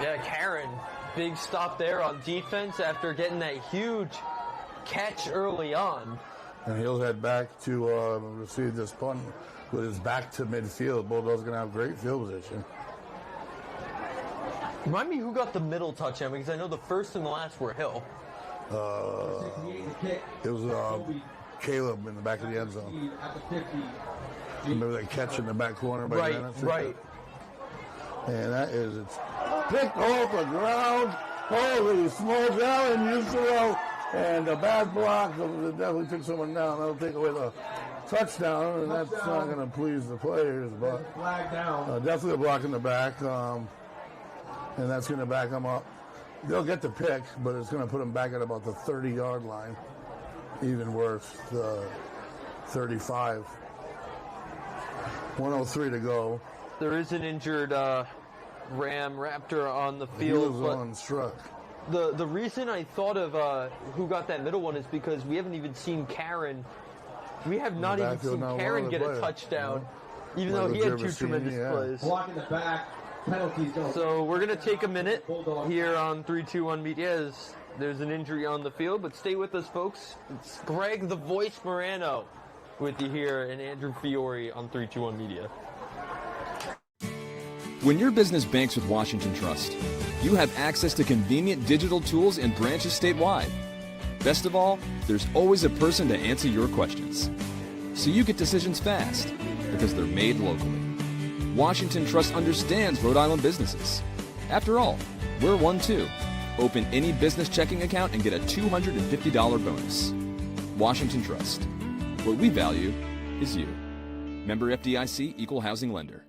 Yeah, Karen, big stop there on defense after getting that huge catch early on. And he'll head back to receive this punt with his back to midfield. Bulldogs going to have great field position. Remind me who got the middle touchdown, because I know the first and the last were Hill. It was Caleb in the back of the end zone. Remember that catch in the back corner by Dennis? Right. And that is, it's picked off the ground. Holy smokes, Allen Usero. And a bad block, it definitely took someone down. That'll take away the touchdown, and that's not going to please the players. But definitely a block in the back, and that's going to back them up. They'll get the pick, but it's going to put them back at about the 30-yard line. Even worse, 35. 1:03 to go. There is an injured RHAM Raptor on the field. He was on struck. The reason I thought of who got that middle one is because we haven't even seen Karen. We have not even seen Karen get a touchdown, even though he had 2 tremendous plays. Block in the back. Penalties don't. So we're going to take a minute here on 321 Media. There's an injury on the field, but stay with us, folks. It's Greg the Voice Morano with you here, and Andrew Fiore on 321 Media. When your business banks with Washington Trust, you have access to convenient digital tools and branches statewide. Best of all, there's always a person to answer your questions. So you get decisions fast, because they're made locally. Washington Trust understands Rhode Island businesses. After all, we're one too. Open any business checking account and get a $250 bonus. Washington Trust. What we value is you. Member FDIC, Equal Housing Lender.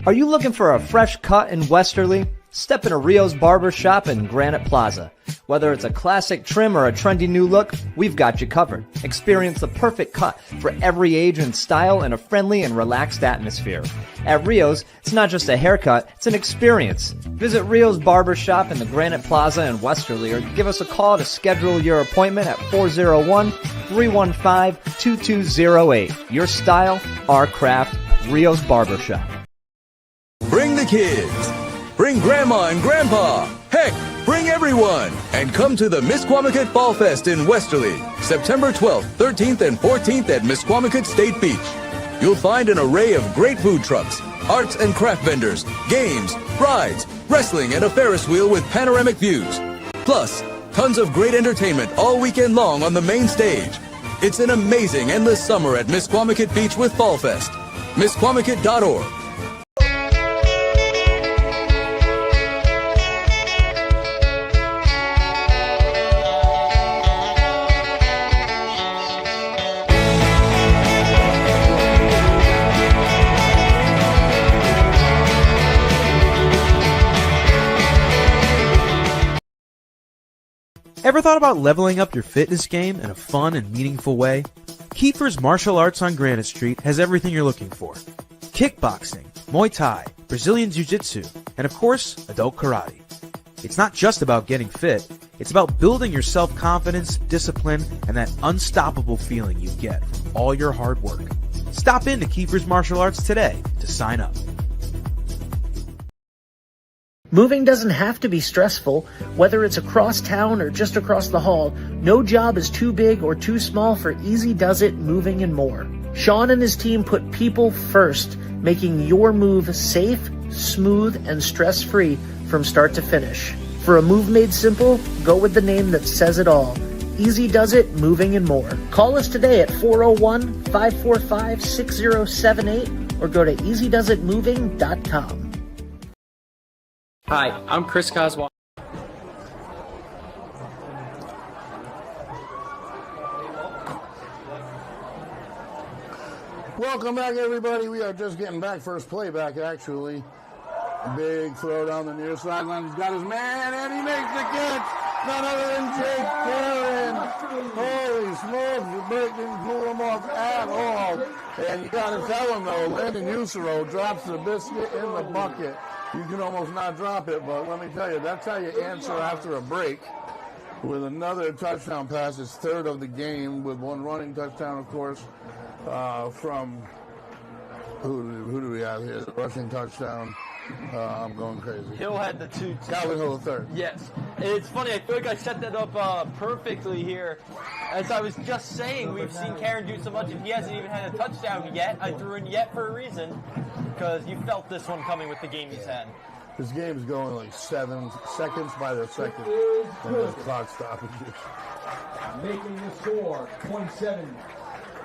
Are you looking for a fresh cut in Westerly? Step into Rio's Barber Shop in Granite Plaza. Whether it's a classic trim or a trendy new look, we've got you covered. Experience the perfect cut for every age and style in a friendly and relaxed atmosphere. At Rio's, it's not just a haircut, it's an experience. Visit Rio's Barber Shop in the Granite Plaza in Westerly or give us a call to schedule your appointment at 401-315-2208. Your style, our craft, Rio's Barber Shop. Bring the kids. Bring Grandma and Grandpa. Heck, bring everyone. And come to the Misquamicut Fall Fest in Westerly, September 12th, 13th, and 14th at Misquamicut State Beach. You'll find an array of great food trucks, arts and craft vendors, games, rides, wrestling, and a Ferris wheel with panoramic views. Plus, tons of great entertainment all weekend long on the main stage. It's an amazing endless summer at Misquamicut Beach with Fall Fest. Misquamicut.org. Ever thought about leveling up your fitness game in a fun and meaningful way? Kiefer's Martial Arts on Granite Street has everything you're looking for. Kickboxing, Muay Thai, Brazilian Jiu-Jitsu, and of course, adult karate. It's not just about getting fit, it's about building your self-confidence, discipline, and that unstoppable feeling you get from all your hard work. Stop in to Kiefer's Martial Arts today to sign up. Moving doesn't have to be stressful. Whether it's across town or just across the hall, no job is too big or too small for Easy Does It Moving and More. Sean and his team put people first, making your move safe, smooth, and stress-free from start to finish. For a move made simple, go with the name that says it all. Easy Does It Moving and More. Call us today at 401-545-6078 or go to easydoesitmoving.com. Hi, I'm Chris Coswell. Welcome back, everybody. We are just getting back. First play back, actually. Big throw down the near sideline. He's got his man, and he makes the catch. None other than Jake Karen. Holy smokes, the break didn't pull him off at all. And you got to tell him, though, Landon Usero drops the biscuit in the bucket. you can almost not drop it, but let me tell you, that's how you answer after a break with another touchdown pass. It's third of the game with one running touchdown, of course, from who do we have here? Rushing touchdown. I'm going crazy. Hill had the two. Calvin Hill the third. Yes. It's funny. I feel like I set that up perfectly here. As I was just saying, we've seen Karen do so much, and he hasn't even had a touchdown yet. I threw in yet for a reason, because you felt this one coming with the game he's had. This game is going like 7 seconds by the second, and there's clock stoppages. Making the score, 27.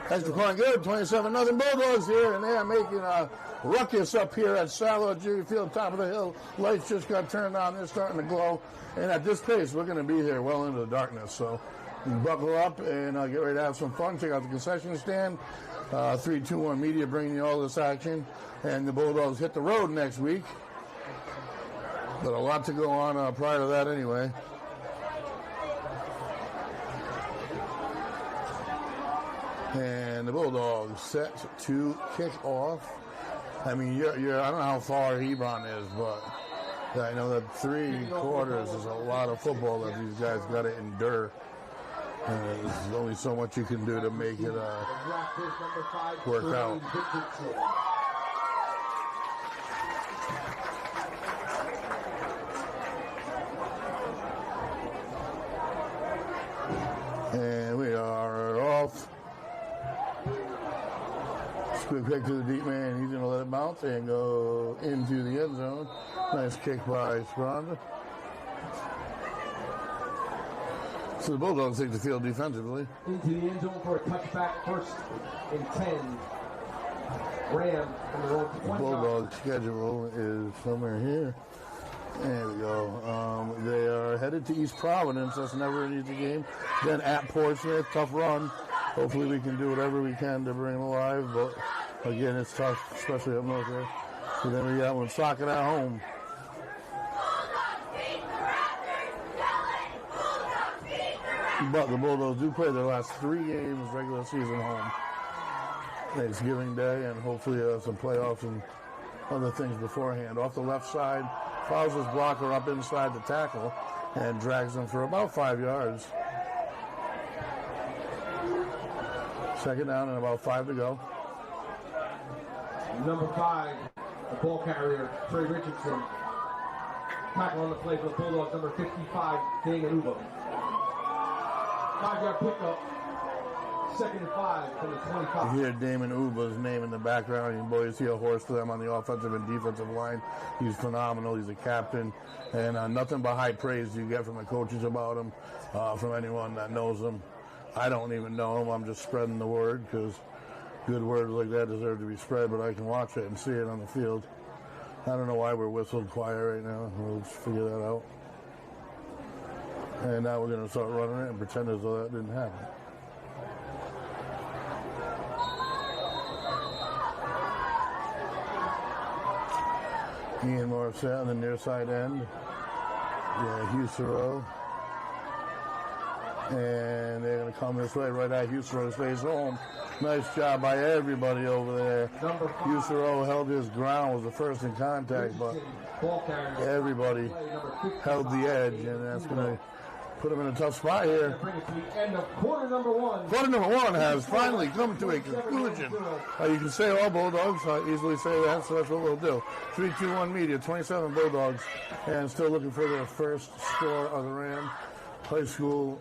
Thanks for calling good. 27-0 Bulldogs here, and they are making a ruckus up here at Sallow Junior Field, top of the hill. Lights just got turned on. They're starting to glow. And at this pace, we're going to be here well into the darkness. So buckle up and get ready to have some fun. Check out the concession stand. 321 Media bringing you all this action. And the Bulldogs hit the road next week. But a lot to go on prior to that anyway. And the Bulldogs set to kick off. I mean, I don't know how far Hebron is, but I know that 3 quarters is a lot of football that these guys got to endure. And there's only so much you can do to make it work out. And we are off. Quick kick to the deep man. He's going to let it bounce and go into the end zone. Nice kick by Sponda. So the Bulldogs take the field defensively. Into the end zone for a touchback, first and 10. Ram from the road. The Bulldogs schedule is somewhere here. There we go. They are headed to East Providence. That's never an easy game. Then at Portsmouth, tough run. Hopefully we can do whatever we can to bring them alive, but again, it's tough, especially up north there. So then we got Woonsocket at home. But the Bulldogs do play their last 3 games regular season home. Thanksgiving Day and hopefully some playoffs and other things beforehand. Off the left side, fouls his blocker up inside the tackle and drags him for about 5 yards. Second down and about 5 to go. Number 5, the ball carrier, Trey Richardson. Tackle on the play for the Bulldogs, number 55, Dang Uba. 5-yard pickup. Second and 5 from the 25. You hear Damon Uba's name in the background. You boys see a horse for them on the offensive and defensive line. He's phenomenal. He's a captain. And nothing but high praise you get from the coaches about him, from anyone that knows him. I don't even know him. I'm just spreading the word because good words like that deserve to be spread, but I can watch it and see it on the field. I don't know why we're whistled quiet right now. We'll just figure that out. And now we're going to start running it and pretend as though that didn't happen. Ian Morissette on the near side end. Yeah, Husero. And they're going to come this way right at Husero stays home. Nice job by everybody over there. Husero held his ground, was the first in contact, but everybody held the edge, and that's going to put him in a tough spot here. Quarter number 1. Quarter number 1 has finally come to a conclusion. You can say all Bulldogs. I easily say that, so that's what we'll do. 321 Media, 27 Bulldogs, and still looking for their first score of the RHAM High School.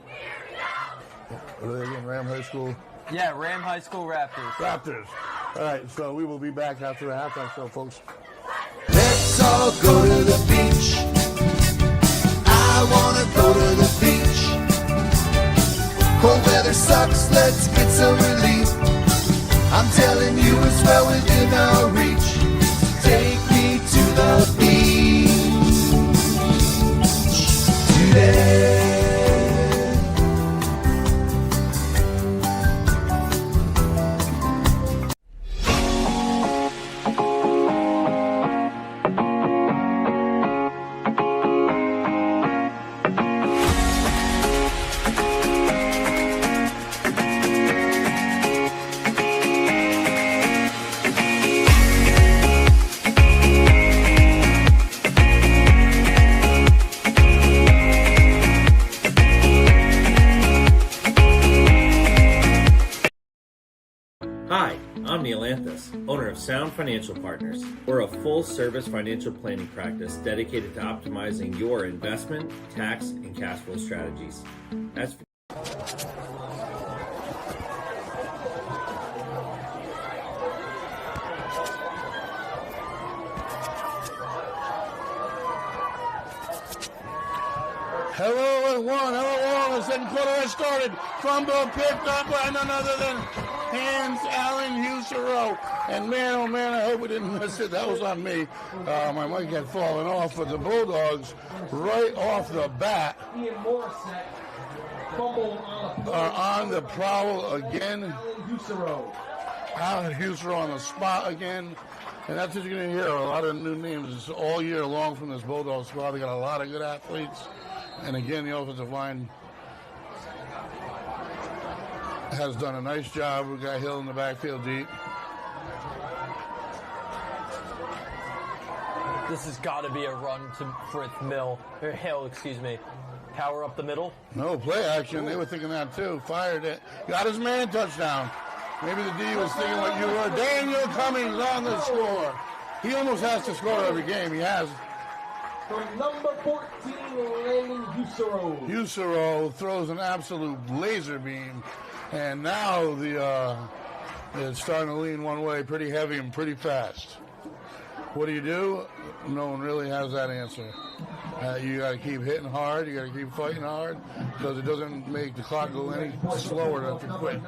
What are they again? RHAM High School? Yeah, RHAM High School Raptors. Raptors. All right, so we will be back after the halftime show, folks. Let's all go to the beach. I wanna go to the beach. Cold weather sucks, let's get some relief. I'm telling you it's well within our reach. Take me to the beach today. Hi, I'm Neil Anthus, owner of Sound Financial Partners. We're a full-service financial planning practice dedicated to optimizing your investment, tax, and cash flow strategies. Hello, the second quarter has started. Fumble picked up by none other than Allen Husero. And man, oh man, I hope we didn't miss it. That was on me. My mic had fallen off, but the Bulldogs, right off the bat, are on the prowl again. Allen Husero on the spot again. And that's what you're going to hear. A lot of new names all year long from this Bulldog squad. They got a lot of good athletes. And again, the offensive line has done a nice job. We got Hill in the backfield deep. This has got to be a run for Hill, excuse me. Power up the middle. No play action. They were thinking that too. Fired it. Got his man touchdown. Maybe the D was thinking what you were. Daniel Cummings on the score. He almost has to score every game. He has. For number 14, Landon Husero. Husero throws an absolute laser beam. And now it's starting to lean one way pretty heavy and pretty fast. What do? No one really has that answer. You got to keep hitting hard. You got to keep fighting hard because it doesn't make the clock go any slower if you quit.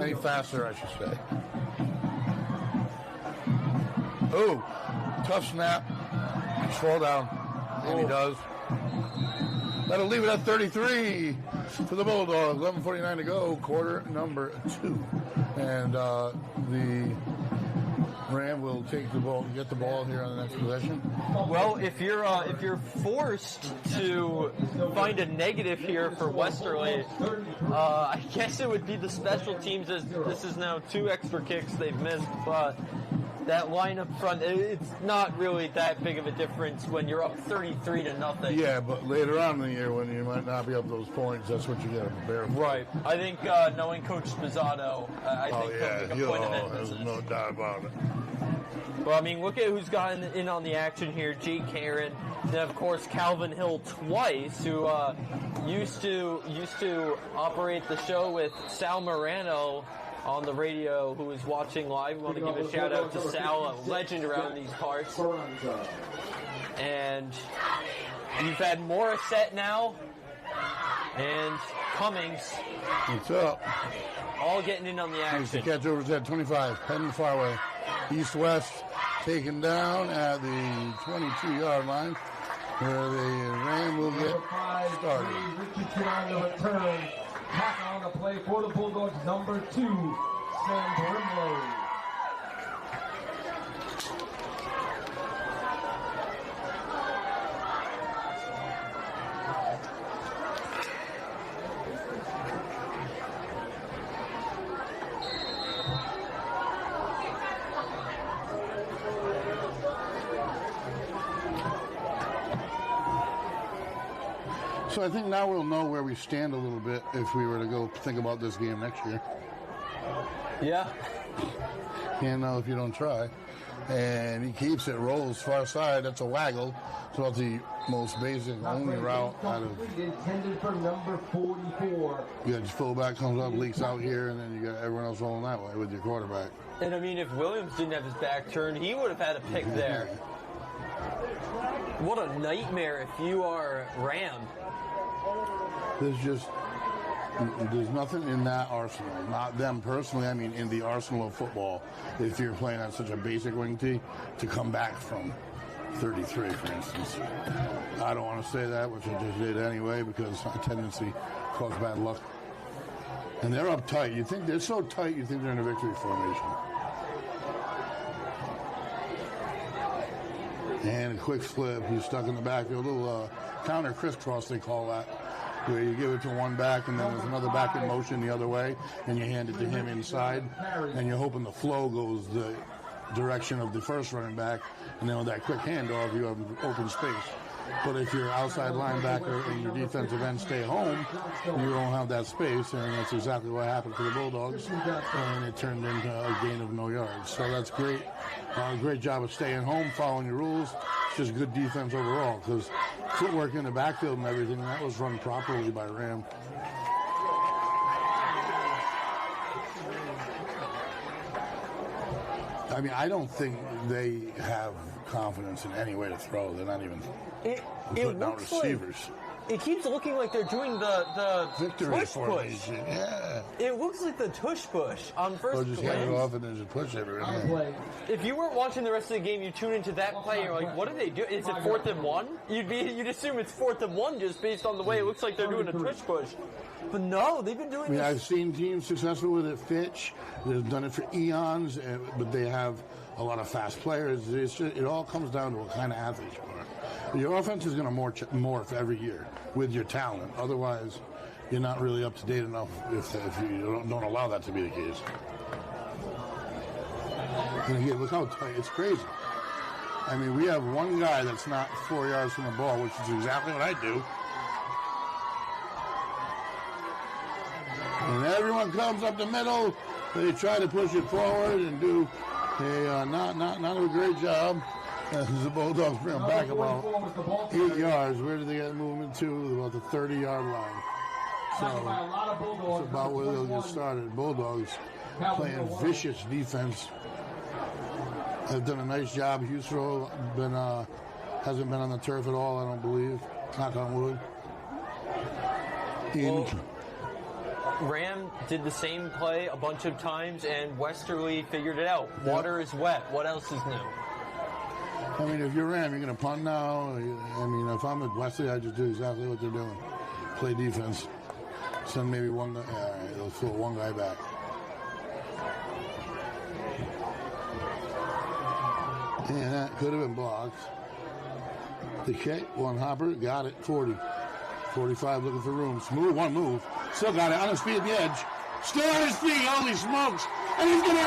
Any faster, I should say. Oh, tough snap. Fall down. And he does. That'll leave it at 33 for the Bulldogs. 11:49 to go, quarter number 2. And the Ram will take the ball, get the ball here on the next possession. Well, if you're forced to find a negative here for Westerly, I guess it would be the special teams. As this is now 2 extra kicks they've missed, but that line up front, it's not really that big of a difference when you're up 33-0. Yeah, but later on in the year when you might not be up those points, that's what you got to prepare for. Right. I think knowing Coach Spizzato, I think he'll make a point of emphasis. There's no doubt about it. Well, I mean, look at who's gotten in on the action here. Jake Herron, then of course Calvin Hill twice, who used to operate the show with Sal Morano on the radio, who is watching live. We want to give a shout out to Sal, a legend around these parts. And you've had Morissette now, and Cummings. What's up? All getting in on the action. The catch over at 25, heading the far way. East-west, taken down at the 22-yard line, where the Ram will get started. Richardson on the return. Back on the play for the Bulldogs, number 2, Sam Brimlow. So I think now we'll know where we stand a little bit if we were to go think about this game next year. Yeah. Can't know if you don't try. And he keeps it, rolls far side. That's a waggle. So that's the most basic, only route out of. Intended for number 44. You got your fullback comes up, leaks out here, and then you got everyone else rolling that way with your quarterback. And I mean, if Williams didn't have his back turned, he would have had a pick there. What a nightmare if you are Ram. There's nothing in that arsenal. Not them personally. I mean, in the arsenal of football, if you're playing on such a basic wing tee, to come back from 33, for instance. I don't want to say that, which I just did anyway, because a tendency cause bad luck. And they're up tight. You think they're so tight, you think they're in a victory formation. And a quick flip. He's stuck in the backfield. A little counter crisscross, they call that, where you give it to one back and then there's another back in motion the other way, and you hand it to him inside, and you're hoping the flow goes the direction of the first running back, and then with that quick handoff, you have open space. But if you're outside linebacker and your defensive end stay home, you don't have that space, and that's exactly what happened to the Bulldogs, and it turned into a gain of no yards. So that's great. Great job of staying home, following your rules. It's just good defense overall, because footwork in the backfield and everything, that was run properly by RHAM. I mean, I don't think they have confidence in any way to throw. They're not even putting out receivers. It keeps looking like they're doing the Victory tush push. Yeah. It looks like the tush push on first Or just hand it off and then just push everywhere. If you weren't watching the rest of the game, you tune into that play, you're like, what do they do? Is it 4th and 1? You'd assume it's 4th and 1 just based on the way it looks like they're doing a tush push. But no, they've been doing this. I've seen teams successful with it. Fitch, they've done it for eons, but they have a lot of fast players. It all comes down to what kind of athlete you are. Your offense is going to morph every year with your talent. Otherwise, you're not really up to date enough if you don't allow that to be the case. And again, look how tight. It's crazy. I mean, we have one guy that's not 4 yards from the ball, which is exactly what I do. And everyone comes up the middle. They try to push it forward and do not a great job. The Bulldogs bring them back about 8 yards. Where did they get movement to? About the 30-yard line. So it's about where they'll get started. Bulldogs playing vicious defense. Have done a nice job. Husrow hasn't been on the turf at all, I don't believe. Knock on wood. RHAM did the same play a bunch of times, and Westerly figured it out. Water is wet. What else is new? I mean, if you're RHAM, you're going to punt now. I mean, if I'm at Westerly, I just do exactly what they're doing. Play defense. Send maybe one guy. All right, they'll throw one guy back. And that could have been blocked. The kick, one hopper, got it, 40. 45 looking for room. Smooth, one move. Still got it on his feet at the edge. Still on his feet, holy smokes. And he's going to,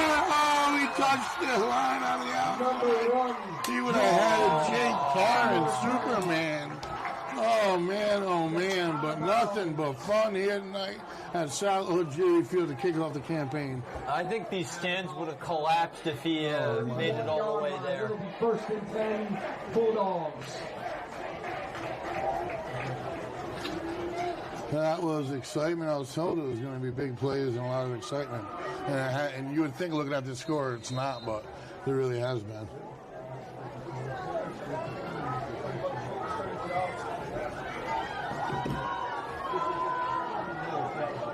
he touched the line on the out. He would have had Jake Carr and Superman. Oh, man. But nothing but fun here tonight at South Jerry Field to kick off the campaign. I think these stands would have collapsed if he made it all the way there. It'll be 1st and 10, Bulldogs. That was excitement. I was told it was going to be big plays and a lot of excitement. And you would think, looking at the score, it's not, but there really has been.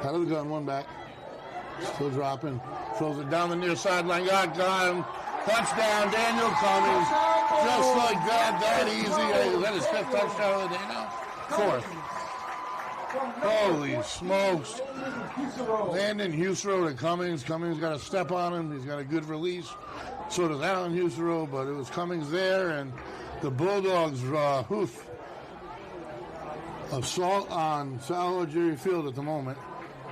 Out of the gun, one back. Still dropping. Throws it down the near sideline. Got him. Touchdown, Daniel Cummings. Just like that easy. Is that his 5th touchdown of the day now? 4th. Holy smokes. Landon Husrow to Cummings. Cummings got a step on him. He's got a good release. So does Allen Husrow, but it was Cummings there, and the Bulldogs assault on South Jerry Field at the moment.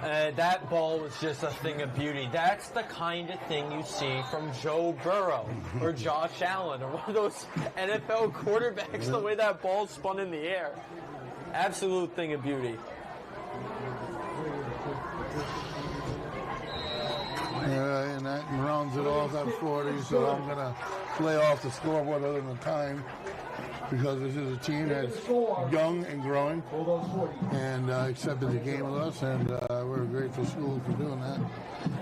That ball was just a thing of beauty. That's the kind of thing you see from Joe Burrow or Josh Allen or one of those NFL quarterbacks, the way that ball spun in the air. Absolute thing of beauty. And that rounds it off at 40, so I'm going to play off the scoreboard other than the time, because this is a team that's young and growing and accepted the game with us, and we're grateful to school for doing that.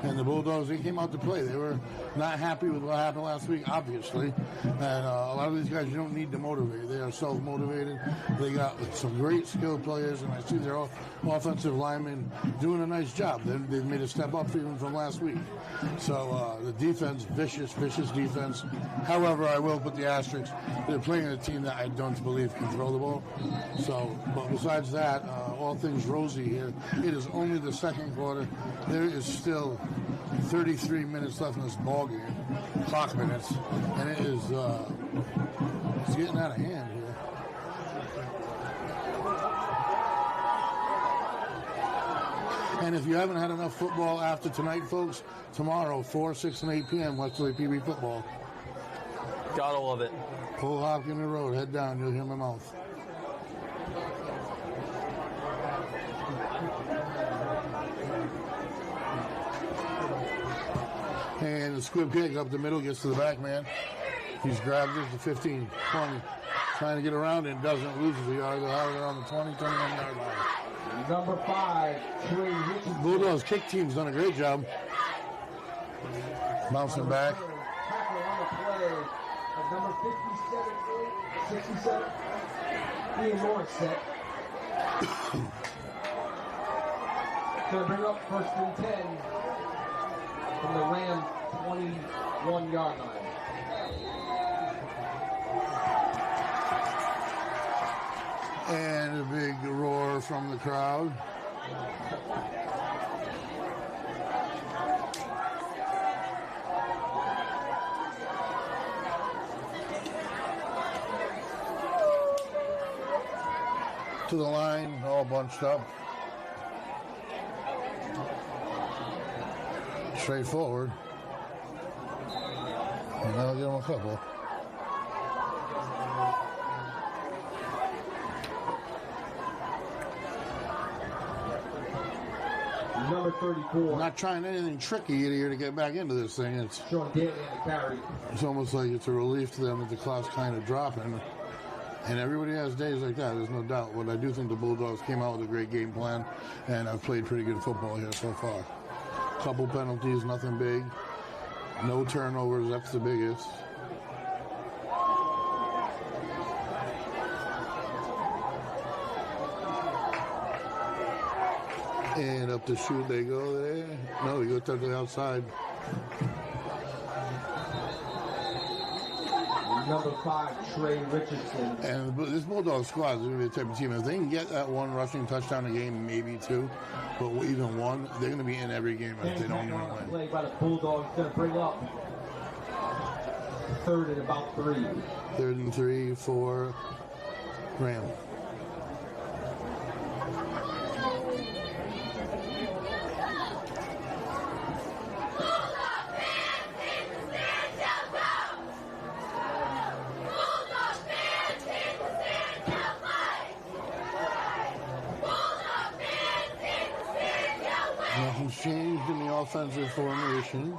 And the Bulldogs, they came out to play. They were not happy with what happened last week, obviously. And a lot of these guys, you don't need to motivate. They are self-motivated. They got some great skilled players, and I see their offensive linemen doing a nice job. They've made a step up even from last week. So the defense, vicious defense. However, I will put the asterisk. They're playing a team that I don't believe can throw the ball. So, but besides that, all things rosy here. It is only the second quarter. There is still 33 minutes left in this ball game, clock minutes, and it is it's getting out of hand here. And if you haven't had enough football after tonight, folks, tomorrow, 4, 6, and 8 p.m., Westerly PB football. Gotta love it. Pull Hopkins Road, head down, you'll hear my mouth. And the squib kick up the middle gets to the back man. He's grabbed it to 15, 20. Trying to get around it and doesn't, loses a yard. They'll have it on the 20, 21-yard line. Number 5, Trey Richardson. Bulldogs kick team's done a great job. Bouncing back. Tackle on the play of number 67, Ian Morissette. Going to bring up 1st and 10 from the Ram 21-yard line. And a big roar from the crowd. To the line, all bunched up. Straightforward. And that'll give them a couple. Number 34. Not trying anything tricky here to get back into this thing. It's Sean Daly on the carry. It's almost like it's a relief to them that the clock's kind of dropping. And everybody has days like that, there's no doubt. But I do think the Bulldogs came out with a great game plan, and I've played pretty good football here so far. Couple penalties, nothing big. No turnovers, that's the biggest. And up the chute they go there. No, they go to the outside. Number 5, Trey Richardson. And this Bulldog squad is going to be the type of team. If they can get that one rushing touchdown a game, maybe two, but even one, they're going to be in every game if they don't even win. Play by the Bulldogs going to bring up 3rd and about 3. 3rd and 3 for Ram. Nothing's changed in the offensive formation.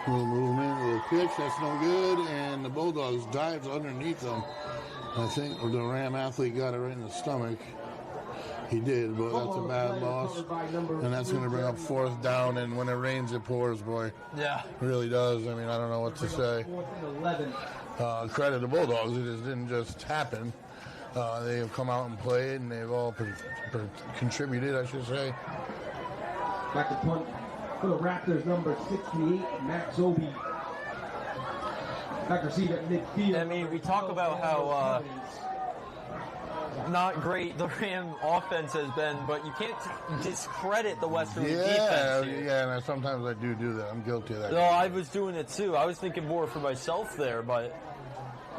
A little movement, a little pitch, that's no good, and the Bulldogs dives underneath them. I think the Ram athlete got it right in the stomach. He did, but that's a bad loss. And that's going to bring up 4th down, and when it rains, it pours, boy. Yeah. It really does. I mean, I don't know what to say. Credit the Bulldogs. It didn't just happen. They have come out and played, and they've all contributed, I should say. Back to punt for the Raptors, number 68, Matt Zobe. Back receive at midfield. I mean, we talk about how not great the Ram offense has been, but you can't discredit the Westerly defense here. Yeah, and sometimes I do that. I'm guilty of that. No, I was doing it too. I was thinking more for myself there, but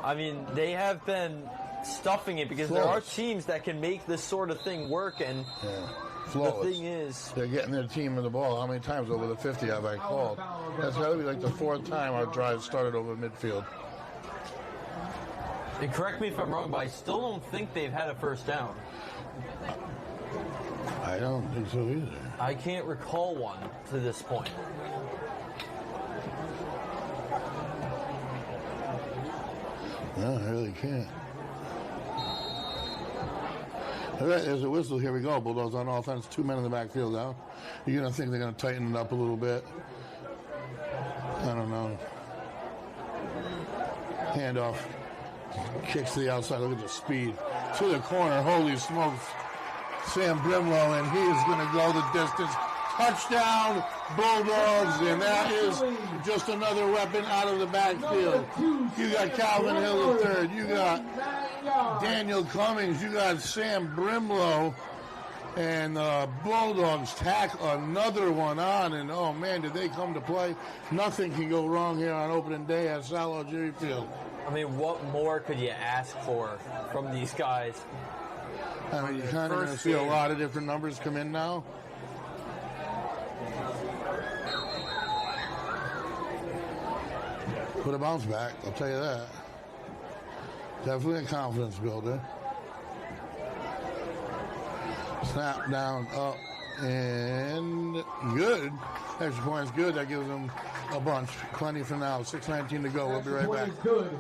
I mean, they have been stuffing it because there are teams that can make this sort of thing work, and the thing is, they're getting their team in the ball. How many times over the 50 have I called? That's got to be like the 4th time our drive started over midfield. And correct me if I'm wrong, but I still don't think they've had a first down. I don't think so either. I can't recall one to this point. No, I really can't. All right, there's a whistle. Here we go. Bulldogs on offense. 2 men in the backfield now. You're going to think they're going to tighten it up a little bit. I don't know. Handoff. Kicks to the outside. Look at the speed. To the corner. Holy smokes. Sam Brimlow, and he is going to go the distance. Touchdown, Bulldogs, and that is just another weapon out of the backfield. You got Calvin Hill the 3rd. You got Daniel Cummings. You got Sam Brimlow. And Bulldogs tack another one on. And, oh, man, did they come to play? Nothing can go wrong here on opening day at Salo Jerry Field. I mean, what more could you ask for from these guys? I mean, you're kind of going to see a lot of different numbers come in now. Put a bounce back, I'll tell you that. Definitely a confidence builder. Snap down, up, and good. Extra points good. That gives them a bunch. Plenty for now. 6:19 to go. We'll be right back. Good.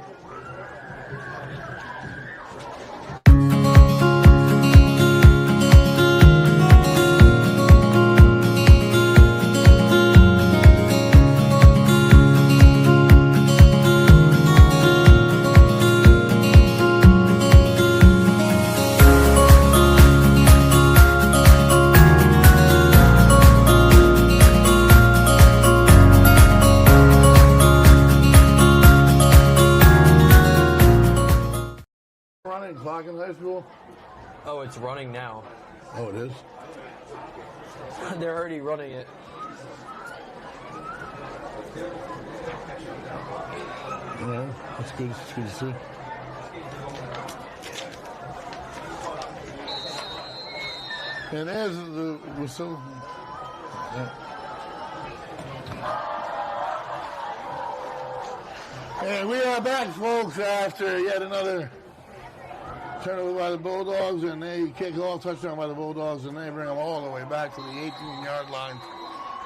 Clock in high school? Oh, it's running now. Oh, it is? They're already running it. Yeah, that's good. It's good to see. And there's the whistle. Yeah. And we are back, folks, after yet another turnover by the Bulldogs, and they kick off, touchdown by the Bulldogs, and they bring them all the way back to the 18-yard line.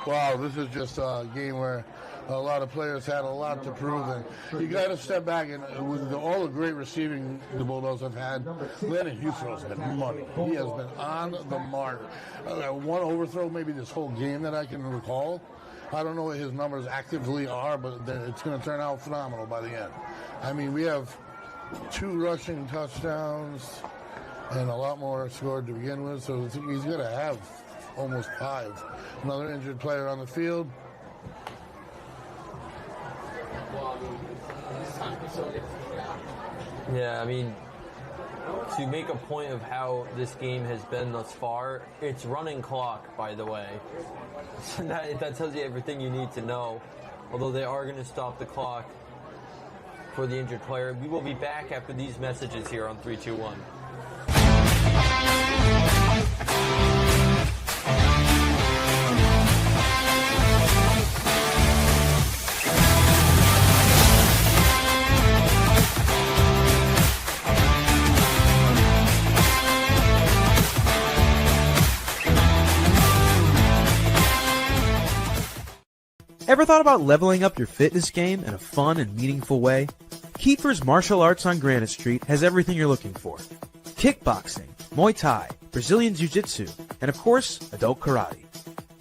Wow, this is just a game where a lot of players had a lot to prove, and you got to step back, and with all the great receiving the Bulldogs have had, Landon Husserl's been money. He has been on the mark. One overthrow maybe this whole game that I can recall. I don't know what his numbers actively are, but it's going to turn out phenomenal by the end. I mean, we have 2 rushing touchdowns and a lot more scored to begin with, so he's going to have almost 5. Another injured player on the field. Yeah, I mean, to make a point of how this game has been thus far, it's running clock, by the way. So that tells you everything you need to know, although they are going to stop the clock for the injured player. We will be back after these messages here on 3-2-1. Ever thought about leveling up your fitness game in a fun and meaningful way? Kiefer's Martial Arts on Granite Street has everything you're looking for. Kickboxing, Muay Thai, Brazilian Jiu-Jitsu, and of course, adult karate.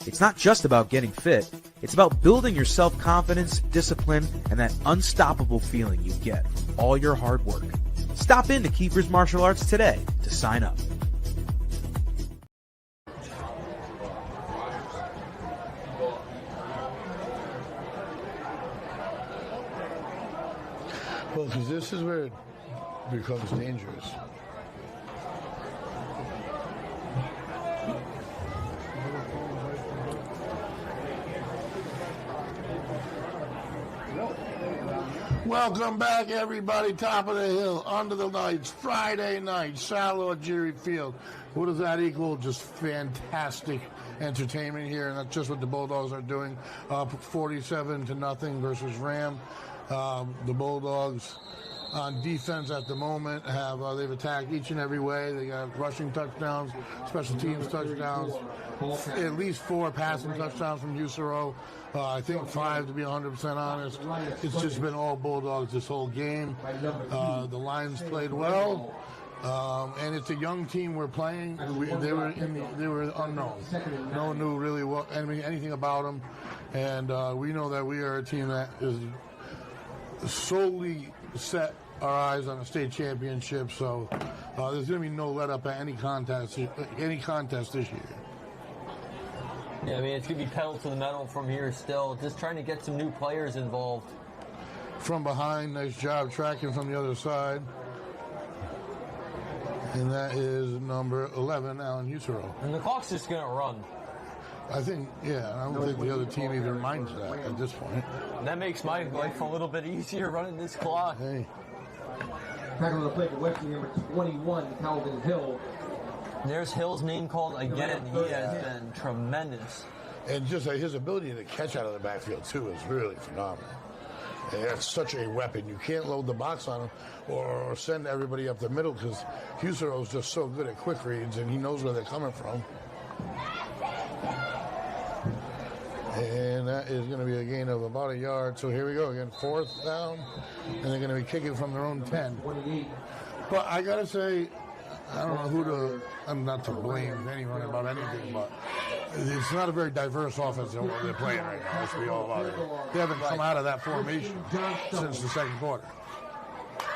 It's not just about getting fit, it's about building your self-confidence, discipline, and that unstoppable feeling you get from all your hard work. Stop into Kiefer's Martial Arts today to sign up. Well, because this is where it becomes dangerous. Welcome back, everybody. Top of the hill, under the lights, Friday night, Shallow at Geary Field. What does that equal? Just fantastic entertainment here, and that's just what the Bulldogs are doing. 47-0 versus RHAM. The Bulldogs on defense at the moment they've attacked each and every way. They got rushing touchdowns, special teams touchdowns, at least 4 passing touchdowns from Husserl. I think 5 to be 100% honest. It's just been all Bulldogs this whole game. The Lions played well. And it's a young team we're playing. They were unknown. No one knew really anything about them. And we know that we are a team that is solely set our eyes on a state championship, so there's going to be no let up at any contest this year. Yeah, I mean, it's going to be pedal to the metal from here still, just trying to get some new players involved. From behind, nice job tracking from the other side. And that is number 11, Alan Husserl. And the clock's just going to run. I think, yeah, I don't think the other team even minds that at this point. That makes my life a little bit easier running this clock. Hey. Tackle the play for Westerly, number 21, Calvin Hill. There's Hill's name called again. He has been tremendous. And just his ability to catch out of the backfield, too, is really phenomenal. And that's such a weapon. You can't load the box on him or send everybody up the middle because Husserl is just so good at quick reads and he knows where they're coming from. And that is going to be a gain of about a yard. So here we go again, 4th down, and they're going to be kicking from their own 10. But I got to say, I don't know who to, I'm not to blame anyone about anything, but it's not a very diverse offense they're playing right now. Let's be all about it. They haven't come out of that formation since the second quarter.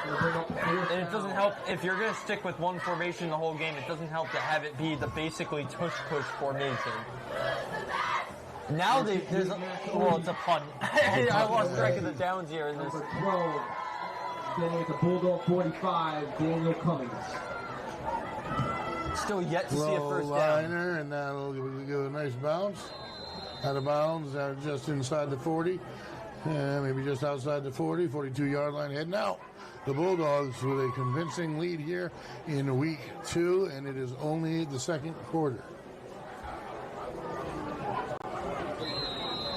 And it doesn't help, if you're going to stick with one formation the whole game, it doesn't help to have it be the basically tush-push formation. Now it's a punt. I lost track of the downs here in this. Standing at the Bulldog 45, Daniel Cummings. Still yet to see a first down. Liner, and that'll give a nice bounce. Out of bounds, just inside the 40. Maybe just outside the 40, 42-yard line, heading out. The Bulldogs with a convincing lead here in week 2, and it is only the second quarter.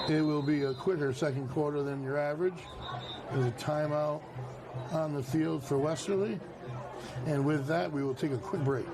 It will be a quicker second quarter than your average. There's a timeout on the field for Westerly. And with that, we will take a quick break.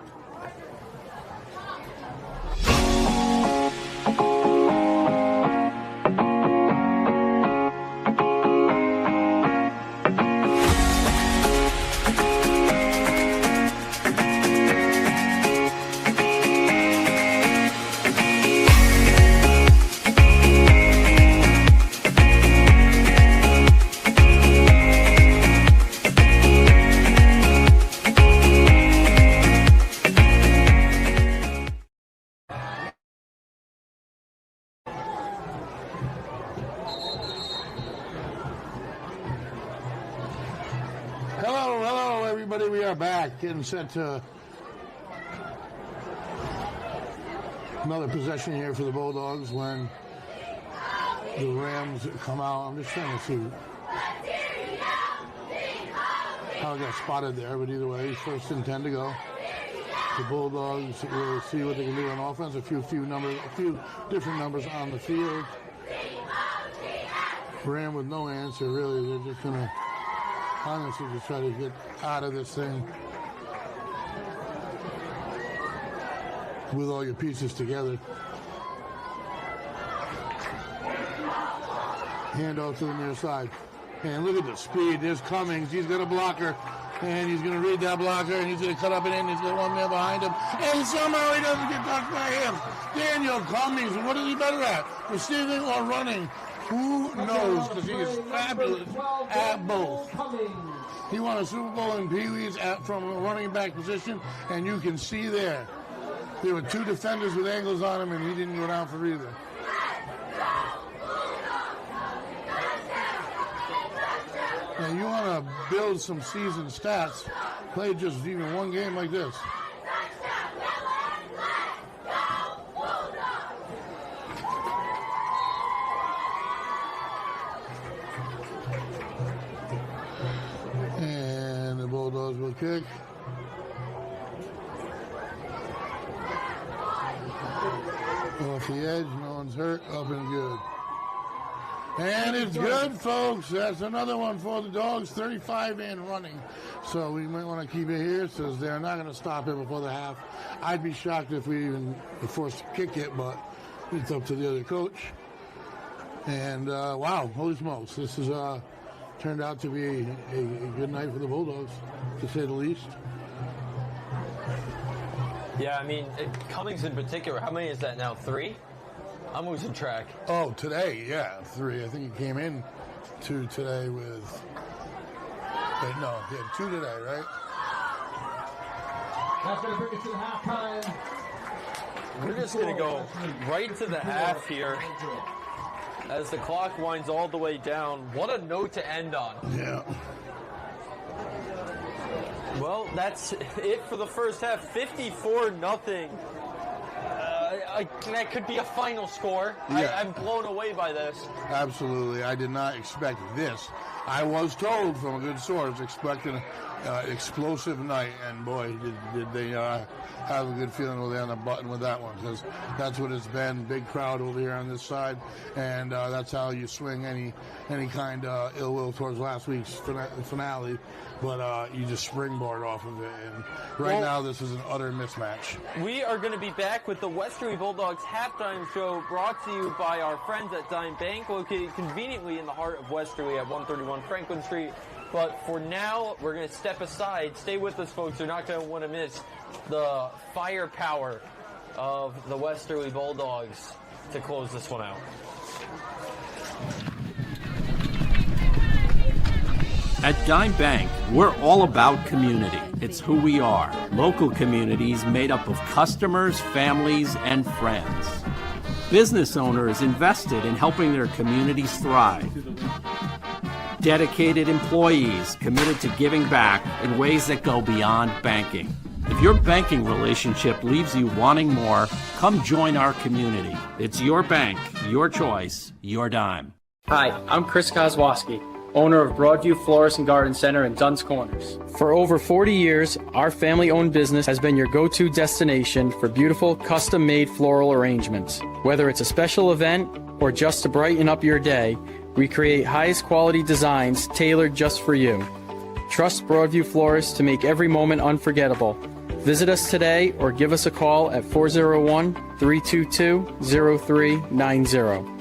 Hello, everybody. We are back, getting set to another possession here for the Bulldogs when the Rams come out. I'm just trying to see how I got spotted there, but either way, 1st and 10 to go. The Bulldogs will see what they can do on offense. A few different numbers on the field. Ram with no answer, really. They're just going to honestly just try to get out of this thing with all your pieces together. Hand off to the near side. And look at the speed. There's Cummings. He's got a blocker. And he's going to read that blocker. And he's going to cut up and in. He's got one man behind him. And somehow he doesn't get touched by him. Daniel Cummings. What is he better at? Receiving or running? Who knows? Because he is fabulous at both. He won a Super Bowl in Pee-wees from a running back position, and you can see there were 2 defenders with angles on him, and he didn't go down for either. Now, you want to build some season stats, play just even one game like this. Bulldogs will kick. Off the edge, no one's hurt, up and good. And it's good, folks. That's another one for the Dogs, 35 and running. So we might want to keep it here, since they're not going to stop it before the half. I'd be shocked if we even were forced to kick it, but it's up to the other coach. And wow, holy smokes, this is turned out to be a good night for the Bulldogs, to say the least. Yeah, I mean, Cummings in particular, how many is that now? 3? I'm losing track. Oh, today, yeah, 3. I think he came in 2 today with... Wait, no, he had 2 today, right? That's going to bring it to the halftime. We're just going to go right to the half here. As the clock winds all the way down, what a note to end on. Yeah. Well, that's it for the first half. 54-0. That could be a final score. Yeah. I'm blown away by this. Absolutely. I did not expect this. I was told from a good source, expecting an explosive night, and boy, did they have a good feeling over there on the button with that one, because that's what it's been. Big crowd over here on this side, and that's how you swing any kind of ill will towards last week's finale. But you just springboard off of it, and right now this is an utter mismatch. We are going to be back with the Westerly Bulldogs halftime show, brought to you by our friends at Dime Bank, located conveniently in the heart of Westerly at 131 Franklin Street. But for now, we're going to step aside. Stay with us, folks. You're not going to want to miss the firepower of the Westerly Bulldogs to close this one out. At Dime Bank, we're all about community. It's who we are. Local communities made up of customers, families, and friends. Business owners invested in helping their communities thrive. Dedicated employees committed to giving back in ways that go beyond banking. If your banking relationship leaves you wanting more, come join our community. It's your bank, your choice, your dime. Hi, I'm Chris Kozłowski, owner of Broadview Florist and Garden Center in Dunn's Corners. For over 40 years, our family-owned business has been your go-to destination for beautiful, custom-made floral arrangements. Whether it's a special event or just to brighten up your day, we create highest quality designs tailored just for you. Trust Broadview Florists to make every moment unforgettable. Visit us today or give us a call at 401-322-0390.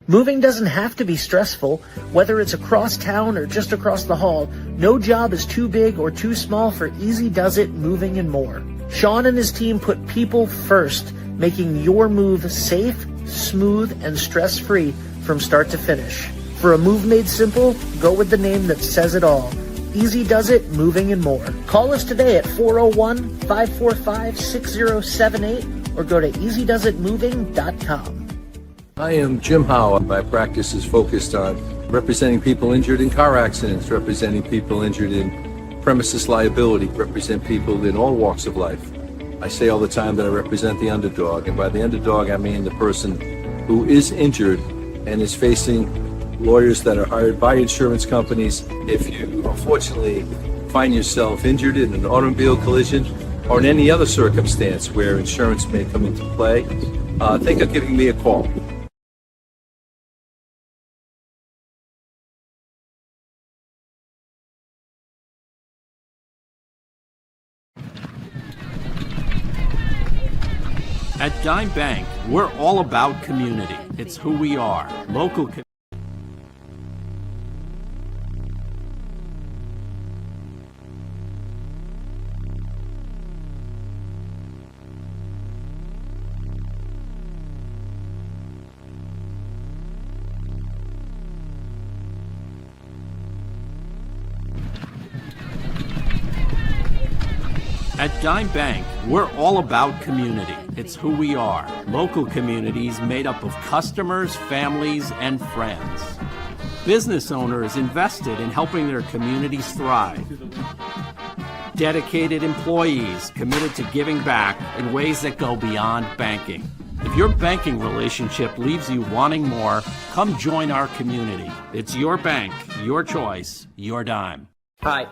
Moving doesn't have to be stressful. Whether it's across town or just across the hall, no job is too big or too small for Easy Does It Moving and More. Sean and his team put people first, making your move safe, smooth, and stress-free from start to finish. For a move made simple, go with the name that says it all. Easy Does It Moving and More. Call us today at 401-545-6078 or go to easydoesitmoving.com. I am Jim Howe. My practice is focused on representing people injured in car accidents, representing people injured in premises liability, represent people in all walks of life. I say all the time that I represent the underdog, and by the underdog I mean the person who is injured and is facing lawyers that are hired by insurance companies. If you unfortunately find yourself injured in an automobile collision or in any other circumstance where insurance may come into play, think of giving me a call. At Dime Bank, we're all about community. It's who we are. Local community. At Dime Bank, we're all about community. It's who we are. Local communities made up of customers, families, and friends. Business owners invested in helping their communities thrive. Dedicated employees committed to giving back in ways that go beyond banking. If your banking relationship leaves you wanting more, come join our community. It's your bank, your choice, your dime. Hi.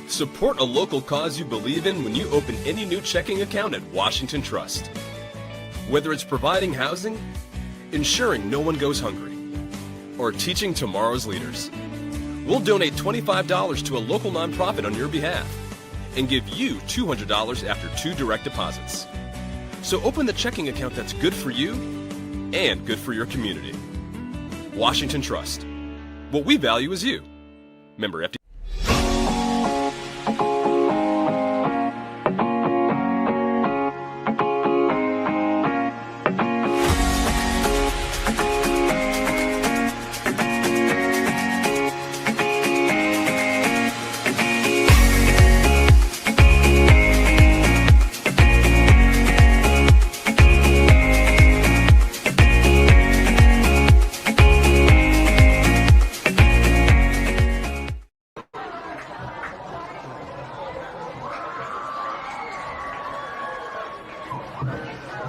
Support a local cause you believe in when you open any new checking account at Washington Trust. Whether it's providing housing, ensuring no one goes hungry, or teaching tomorrow's leaders, we'll donate $25 to a local nonprofit on your behalf and give you $200 after 2 direct deposits. So open the checking account that's good for you and good for your community. Washington Trust. What we value is you. Member FD.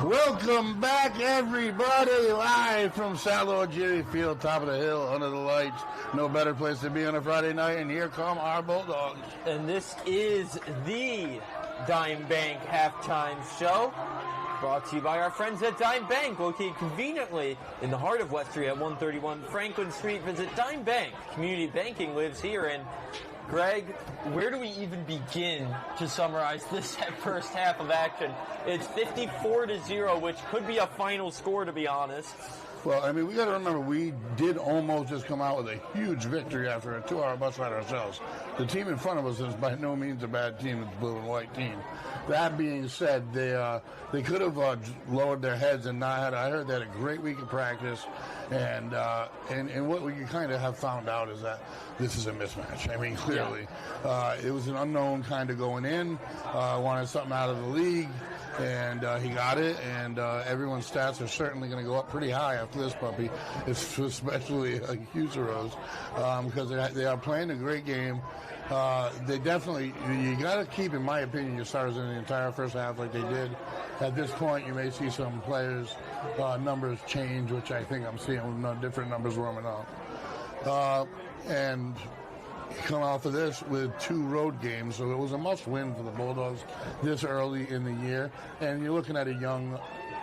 Welcome back, everybody, live from St. Louis Jerry Field, top of the hill, under the lights. No better place to be on a Friday night, and here come our Bulldogs. And this is the Dime Bank Halftime Show, brought to you by our friends at Dime Bank, located conveniently in the heart of Westerly at 131 Franklin Street. Visit Dime Bank. Community banking lives here. And Greg, where do we even begin to summarize this first half of action? It's 54-0, which could be a final score, to be honest. Well, I mean, we got to remember, we did almost just come out with a huge victory after a 2-hour bus ride ourselves. The team in front of us is by no means a bad team. It's a blue and white team. That being said, they could have lowered their heads and not had. I heard they had a great week of practice, and what we kind of have found out is that this is a mismatch. I mean, clearly, it was an unknown kind of going in. Wanted something out of the league. and he got it, and everyone's stats are certainly going to go up pretty high after this puppy, especially Huseros, because they are playing a great game. They definitely, you got to keep, in my opinion, your starters in the entire first half like they did. At this point, you may see some players' numbers change, which I think I'm seeing with different numbers warming up. And come off of this with 2 road games, so it was a must-win for the Bulldogs this early in the year. And you're looking at a young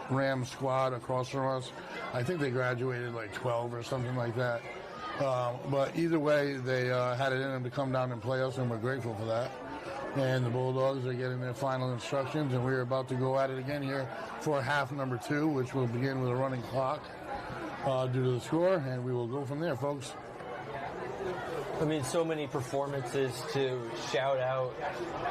Ram squad across from us. I think they graduated like 12 or something like that. But either way, they had it in them to come down and play us, and we're grateful for that. And the Bulldogs are getting their final instructions, and we're about to go at it again here for half number 2, which will begin with a running clock due to the score, and we will go from there, folks. I mean, so many performances to shout out.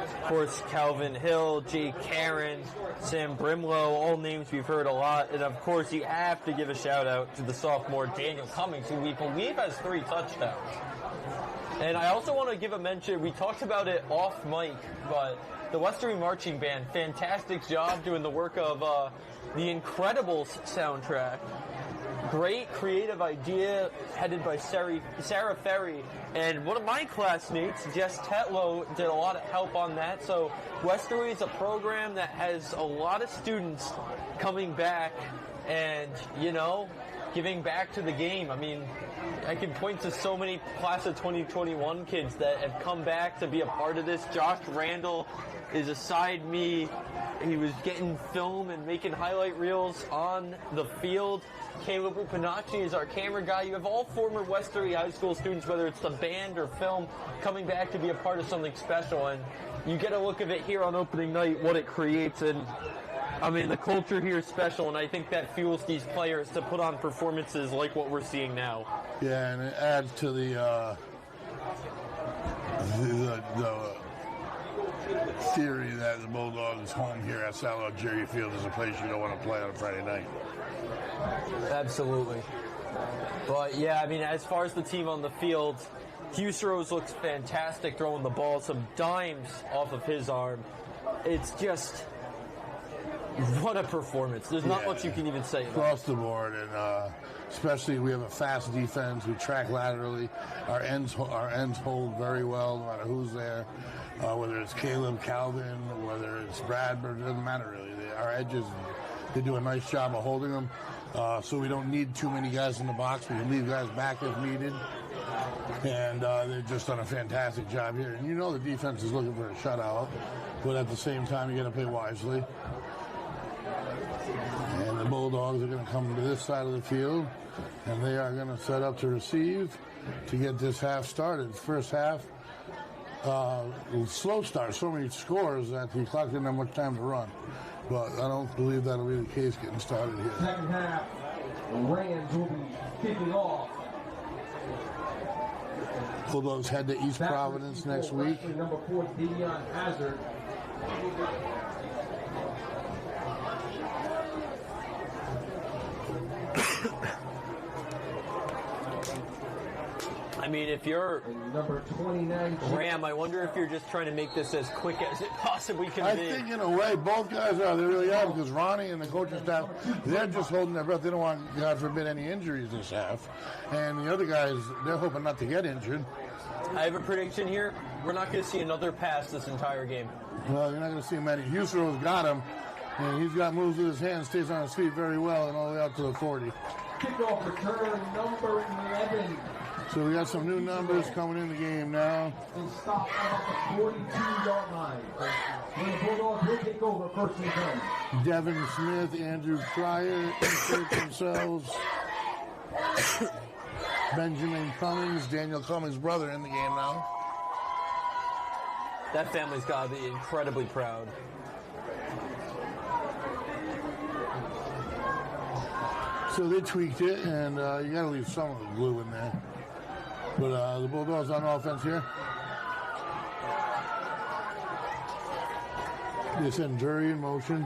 Of course, Calvin Hill, Jake Karen, Sam Brimlow, all names we've heard a lot. And of course, you have to give a shout out to the sophomore Daniel Cummings, who we believe has 3 touchdowns. And I also want to give a mention, we talked about it off mic, but the Westerly Marching Band, fantastic job doing the work of the Incredibles soundtrack. Great creative idea headed by Sarah Ferry, and one of my classmates, Jess Tetlow, did a lot of help on that. So Westerly is a program that has a lot of students coming back and, giving back to the game. I mean, I can point to so many class of 2021 kids that have come back to be a part of this. Josh Randall is aside me. He was getting film and making highlight reels on the field. Caleb Upanachi is our camera guy. You have all former Westerly High School students, whether it's the band or film, coming back to be a part of something special. And you get a look of it here on opening night, what it creates. And I mean, the culture here is special, and I think that fuels these players to put on performances like what we're seeing now. Yeah, and it adds to the theory that the Bulldogs' home here at Salad Jerry Field is a place you don't want to play on a Friday night. Absolutely. But yeah, I mean, as far as the team on the field, Huseros looks fantastic throwing the ball, some dimes off of his arm. It's just, what a performance. There's not much you can even say. Across the board, and especially we have a fast defense. We track laterally. Our ends hold very well, no matter who's there. Whether it's Caleb, Calvin, whether it's Bradford, it doesn't matter really. Our edges, they do a nice job of holding them. So we don't need too many guys in the box. We can leave guys back if needed. And they've just done a fantastic job here. And the defense is looking for a shutout, but at the same time, you got to play wisely. And the Bulldogs are going to come to this side of the field, and they are going to set up to receive to get this half started. First half, slow start, so many scores that the clock didn't have much time to run. But I don't believe that'll be the case getting started here. Second half, the Rams will be kicking off. Bulldogs head to East Providence next week. Number 4, Dion Hazard. I mean, if you're number 29, Ram, I wonder if you're just trying to make this as quick as it possibly can be. I think in a way both guys are. They really are, because Ronnie and the coaching staff, they're just holding their breath. They don't want, God forbid, any injuries this half. And the other guys, they're hoping not to get injured. I have a prediction here. We're not going to see another pass this entire game. Well, you're not going to see many. Husero's got him, and he's got moves with his hands, stays on his feet very well, and all the way out to the 40. Kickoff return number 11. So we got some new numbers coming in the game now. And stop at the 42-yard line. When the Bulldogs will take over first and 10. Devin Smith, Andrew Pryor insert themselves. Benjamin Cummings, Daniel Cummings' brother, in the game now. That family's got to be incredibly proud. So they tweaked it, and you got to leave some of the glue in there. But the Bulldogs on offense here. They send Drury in motion.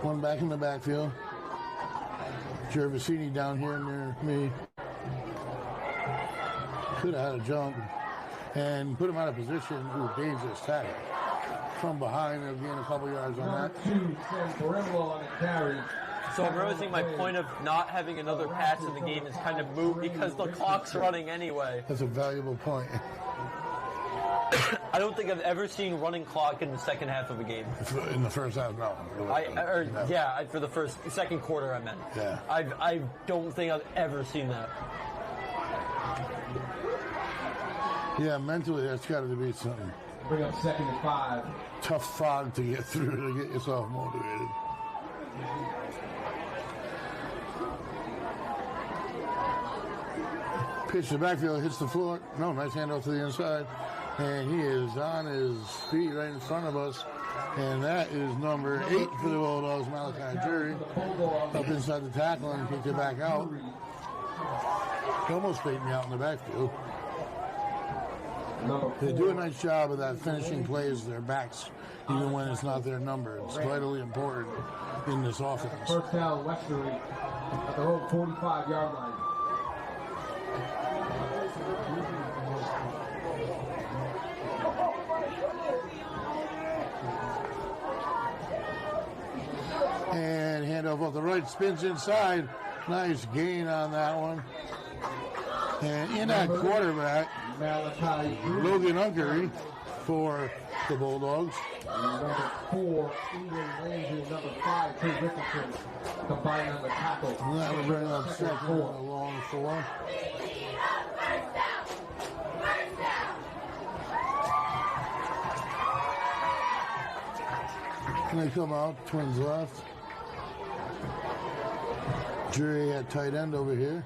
One back in the backfield. Gervasini down here near me. Could have had a jump and put him out of position. Ooh, dangerous tackle. from behind. They'll gain a couple yards on Number that. 2, Sam Perimlo on the carry. So I'm realizing my point of not having another pass in the game is kind of moot because the clock's running anyway. That's a valuable point. I don't think I've ever seen running clock in the second half of a game. In the first half, no. For the second quarter, I meant. Yeah. I don't think I've ever seen that. Yeah, mentally, that's got to be something. Bring up 2nd and 5. Tough fog to get through to get yourself motivated. Pitch to the backfield, hits the floor. No, nice handoff to the inside. And he is on his feet right in front of us. And that is number 8 for the Bulldogs, Malachi Jury. Up inside the tackle and kicked it back out. He almost faked me out in the backfield. They do a nice job of that finishing plays their backs, even when it's not their number. It's vitally important in this offense. First down, Westerly at their own 45-yard line. And handoff off the right, spins inside. Nice gain on that one. And in at quarterback, Logan Unkery for the Bulldogs. Number 4, England Landry, number 5, Trey Richardson, combined on the tackle. And that will bring up 2nd and a long 4. And they come out, twins left. Jury at tight end over here.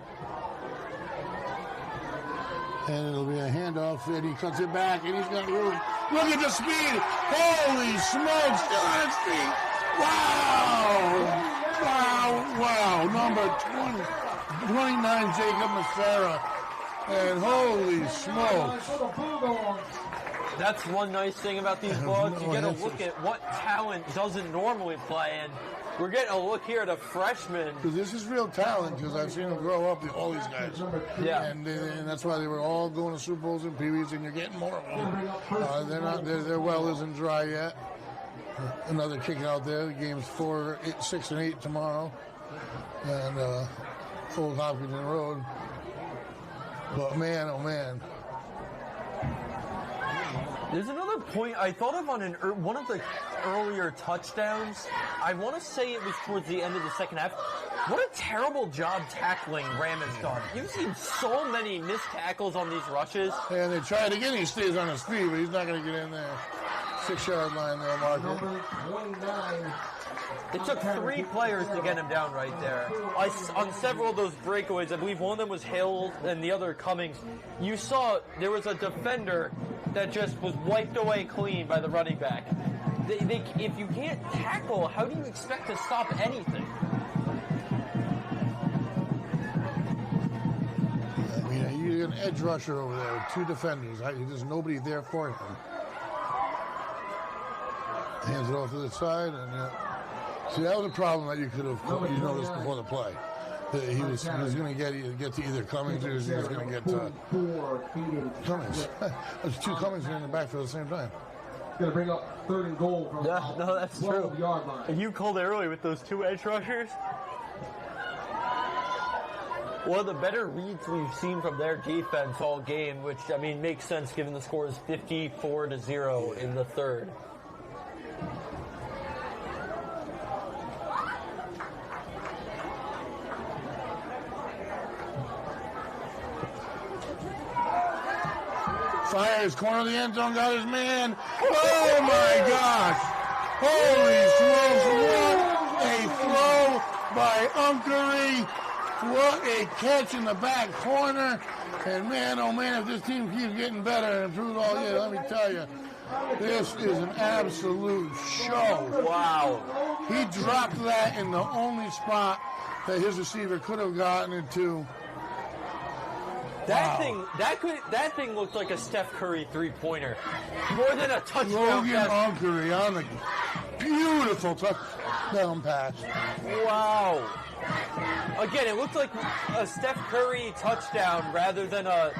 And it'll be a handoff, and he cuts it back, and he's got room. Look at the speed! Holy smokes! Still on his feet! Wow! Wow! Wow! Number 29, Jacob Massera. And holy smokes! That's one nice thing about these Bulldogs. You get a look at what talent doesn't normally play, and we're getting a look here at a freshman. Because this is real talent, because I've seen them grow up, all these guys. Yeah. And that's why they were all going to Super Bowls and Pee Wees, and you're getting more of them. Their well isn't dry yet. Another kick out there. The game's 4, 6, and 8 tomorrow. And Old Hopkinton Road. But man, oh man. There's another point I thought of on one of the earlier touchdowns. I want to say it was towards the end of the second half. What a terrible job tackling RHAM has done. You've seen so many missed tackles on these rushes. And they try it again. He stays on his feet, but he's not going to get in there. 6-yard line there, Mark. Number 29. It took 3 players to get him down right there. On several of those breakaways, I believe one of them was Hill and the other Cummings. You saw there was a defender that just was wiped away clean by the running back. If you can't tackle, how do you expect to stop anything? I mean, you're an edge rusher over there with 2 defenders. There's nobody there for him. Hands it off to the side, and see, that was a problem that you could have noticed before the play. He was going to get to either Cummings or he was going to get Cummings. There's 2 Cummings in the backfield at the same time. Going to bring up 3rd and goal from no, that's true. Yard line. And you called it early with those 2 edge rushers. One of the better reads we've seen from their defense all game, which, I mean, makes sense given the score is 54-0 in the 3rd. Fires, corner of the end zone, got his man. Oh my gosh! Holy smokes, what a throw by Unkery. What a catch in the back corner. And man, oh man, if this team keeps getting better and improved all year, let me tell you, this is an absolute show. Wow. He dropped that in the only spot that his receiver could have gotten it to. That thing looked like a Steph Curry 3-pointer. More than a touchdown. Logan Unkery on the beautiful touchdown pass. Wow. Again, it looked like a Steph Curry touchdown rather than a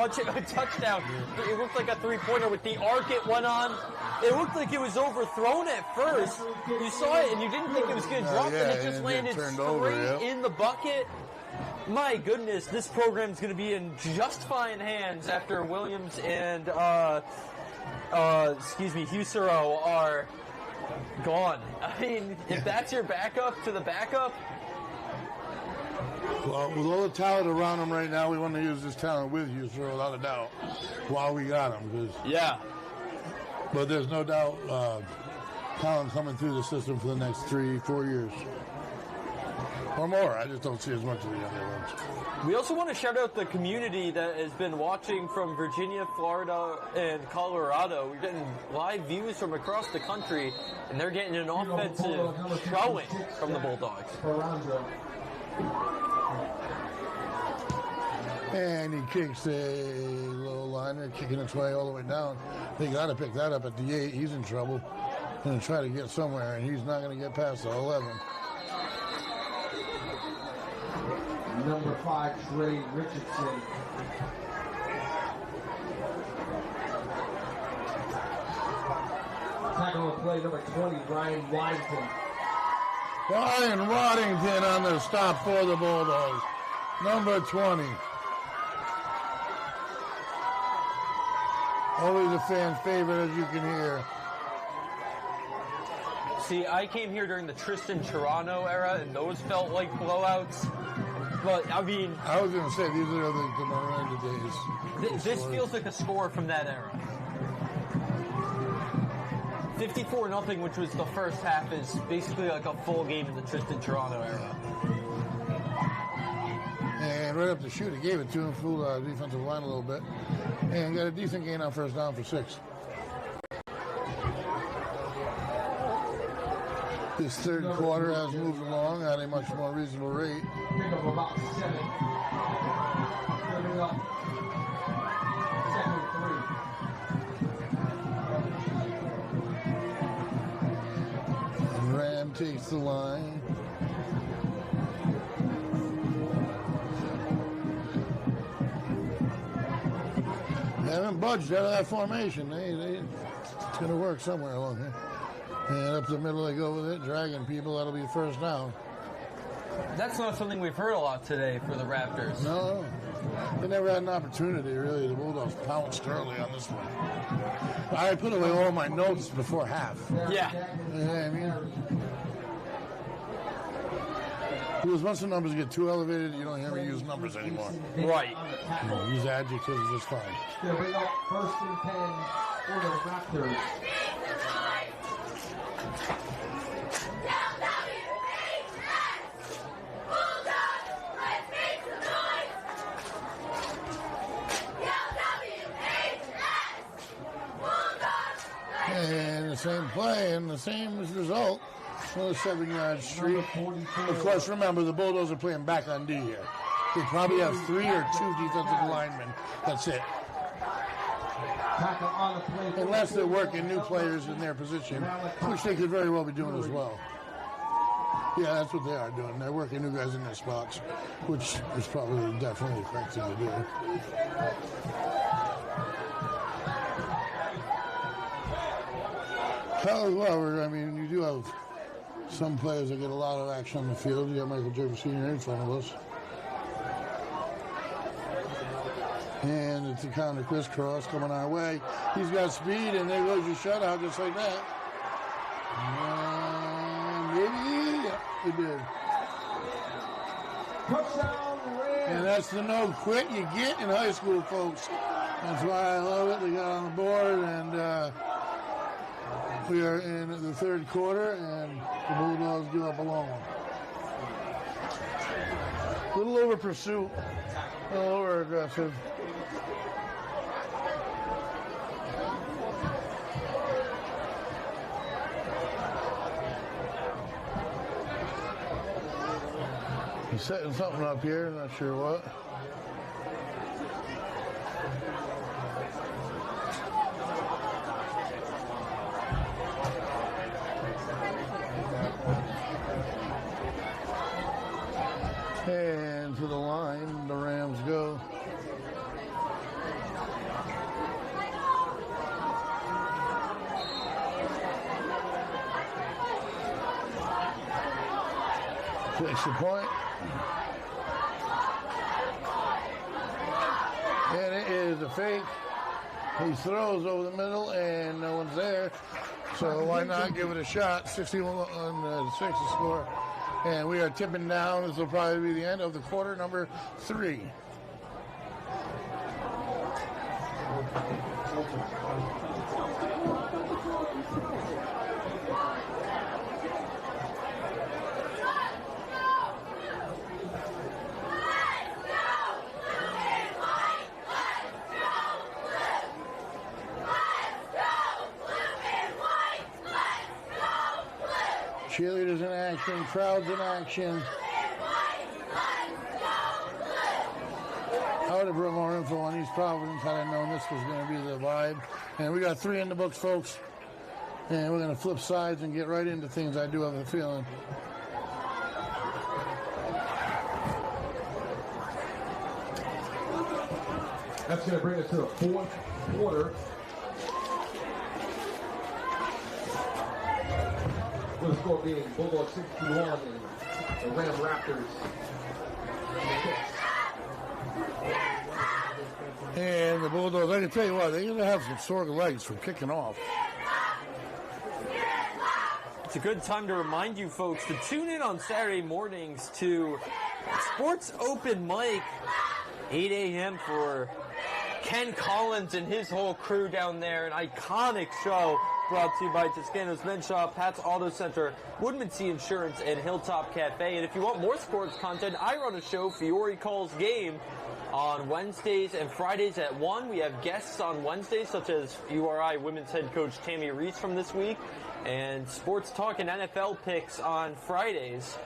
touchdown. It looked like a three-pointer with the arc it went on. It looked like it was overthrown at first. You saw it and you didn't think it was going to drop, and it just landed straight in the bucket. My goodness, this program's going to be in just fine hands after Williams and Husero are gone. I mean, if that's your backup to the backup. Well, with all the talent around him right now, we want to use this talent with Husero without a doubt while we got him. Yeah. But there's no doubt talent coming through the system for the next 3-4 years. Or more. I just don't see as much of the younger ones. We also want to shout out the community that has been watching from Virginia, Florida, and Colorado. We're getting live views from across the country, and they're getting an offensive showing from the Bulldogs. And he kicks a low liner, kicking its way all the way down. They got to pick that up at the 8. He's in trouble. Going to try to get somewhere, and he's not going to get past the 11. Number 5, Trey Richardson. Tackle on play, number 20, Ryan Waddington. Ryan Waddington on the stop for the Bulldogs. Number 20. Always a fan favorite, as you can hear. See, I came here during the Tristan Toronto era, and those felt like blowouts. But, I mean... I was going to say, these are the Miranda days. This feels like a score from that era. 54-0, which was the first half, is basically like a full game in the Tristan Toronto era. And right up the shoot, he gave it to him, fooled our defensive line a little bit, and got a decent gain on first down for 6. This third quarter has moved along at a much more reasonable rate. Pick up about 7. Coming up. Second 3. And Ram takes the line. They haven't budged out of that formation. It's going to work somewhere along here. And up the middle they go with it, dragging people. That'll be the first down. That's not something we've heard a lot today for the Raptors. No. They never had an opportunity, really. The Bulldogs pounced early on this one. I put away all my notes before half. Yeah. You know what I mean? Because once the numbers get too elevated, you don't hear me use numbers anymore. Right. Use adjectives just fine. They'll bring up 1st and 10 for the Raptors. And the same play and the same result. Another 7-yard streak. Of course, remember, the Bulldogs are playing back on D here. They probably have 3 or 2 defensive linemen. That's it. Unless they're working new players in their position, which they could very well be doing as well. Yeah, that's what they are doing. They're working new guys in their spots, which is probably definitely the correct thing to do. However, I mean, you do have some players that get a lot of action on the field. You got Michael Jeffers Sr. in front of us. And it's a counter crisscross coming our way. He's got speed, and there goes your shutout just like that. And maybe, yeah, he did. And that's the no quit you get in high school, folks. That's why I love it. They got on the board, and we are in the third quarter, and the Bulldogs give up a long one. A little over pursuit, a little over aggressive. He's setting something up here, not sure what. And to the line, the Rams go. Takes the point. And it is a fake. He throws over the middle, and no one's there. So why not give it a shot? 61-6 to score. And we are tipping down. This will probably be the end of the quarter number 3. Cheerleaders in action, crowds in action. I would have brought more info on East Providence had I known this was going to be the vibe. And we got 3 in the books, folks. And we're going to flip sides and get right into things. I do have a feeling. That's going to bring us to the 4th quarter. With the score being Bulldogs 61 and the RHAM Raptors 6. And the Bulldogs, I can tell you what, they're going to have some sore legs for kicking off. It's a good time to remind you folks to tune in on Saturday mornings to Sports Open Mic, 8 a.m. for Ken Collins and his whole crew down there. An iconic show brought to you by Toscano's Men's Shop, Pat's Auto Center, Woodmansee Insurance, and Hilltop Cafe. And if you want more sports content, I run a show, Fiore Calls Game, on Wednesdays and Fridays at 1. We have guests on Wednesdays, such as URI Women's Head Coach Tammy Reese from this week, and Sports Talk and NFL picks on Fridays.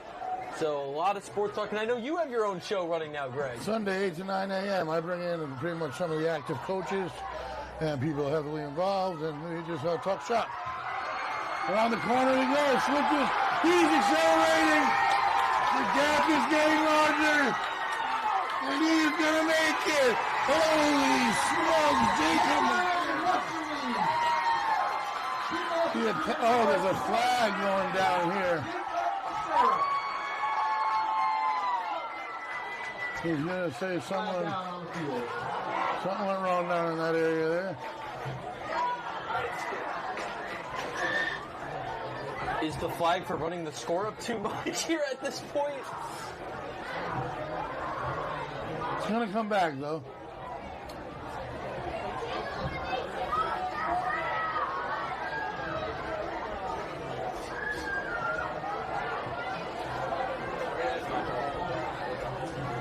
So a lot of sports talk. And I know you have your own show running now, Greg. Sunday, 8 to 9 a.m. I bring in pretty much some of the active coaches and people heavily involved, and we just talk shop. Around the corner he goes, switches. He's accelerating. The gap is getting larger. And he's going to make it. Holy smokes, Jacob. Oh, there's a flag going down here. He's going to say something went wrong down in that area there. Is the flag for running the score up too much here at this point? It's going to come back, though.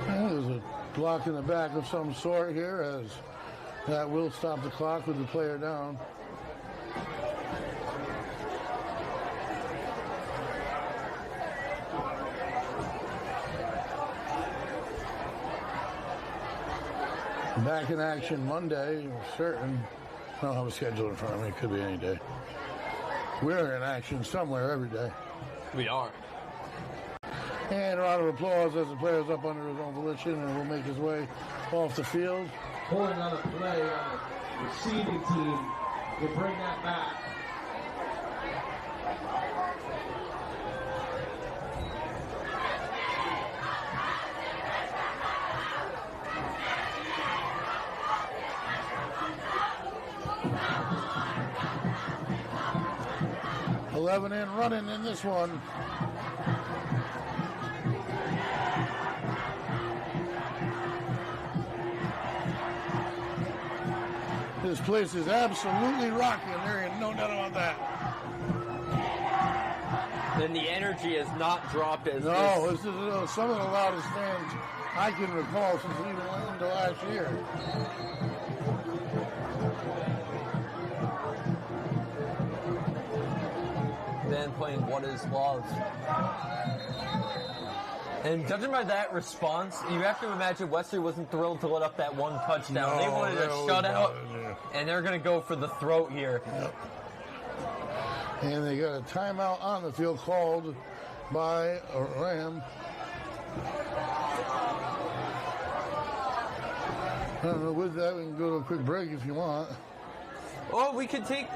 There's a block in the back of some sort here, as that will stop the clock with the player down. Back in action Monday, certain. I don't have a schedule in front of me. It could be any day. We're in action somewhere every day. We are. And a round of applause as the player's up under his own volition and will make his way off the field. Pulling on a play on the receiving team to bring that back. $11 in running in this one. This place is absolutely rocking. There ain't no doubt about that. And the energy has not dropped as No, this is some of the loudest fans I can recall since we even went into last year. Then playing What Is Love. And judging by that response, you have to imagine Wesley wasn't thrilled to let up that one touchdown. They wanted a shutout, and they're going to go for the throat here. Yep. And they got a timeout on the field called by RHAM. I don't know, with that, we can go to a quick break if you want. Well, we can take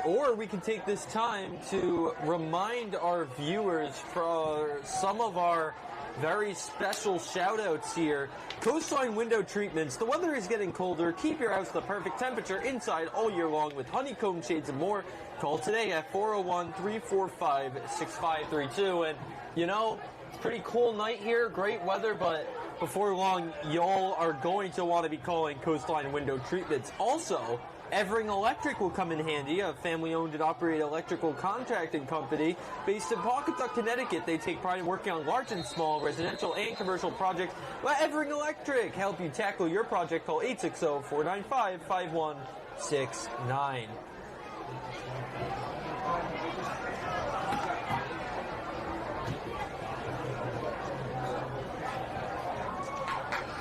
this time to remind our viewers for some of our very special shout-outs here. Coastline window treatments. The weather is getting colder. Keep your house the perfect temperature inside all year long with honeycomb shades and more. Call today at 401-345-6532. And, you know, it's a pretty cool night here. Great weather, but before long, y'all are going to want to be calling Coastline window treatments. Also, Evering Electric will come in handy, a family-owned and operated electrical contracting company based in Pawcatuck, Connecticut. They take pride in working on large and small residential and commercial projects. Let Evering Electric help you tackle your project. Call 860-495-5169.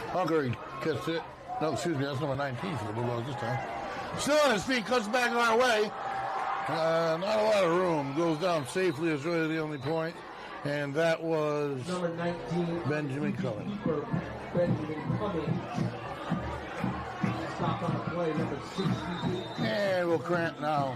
Hungary gets it. No, excuse me, that's number 19 for the Bulldogs this time. Still on his feet, cuts back our way. Not a lot of room. Goes down safely is really the only point. And that was number 19, Benjamin Cummings. Benjamin Cummings. Stop on the play, number 62. And we'll cramp now.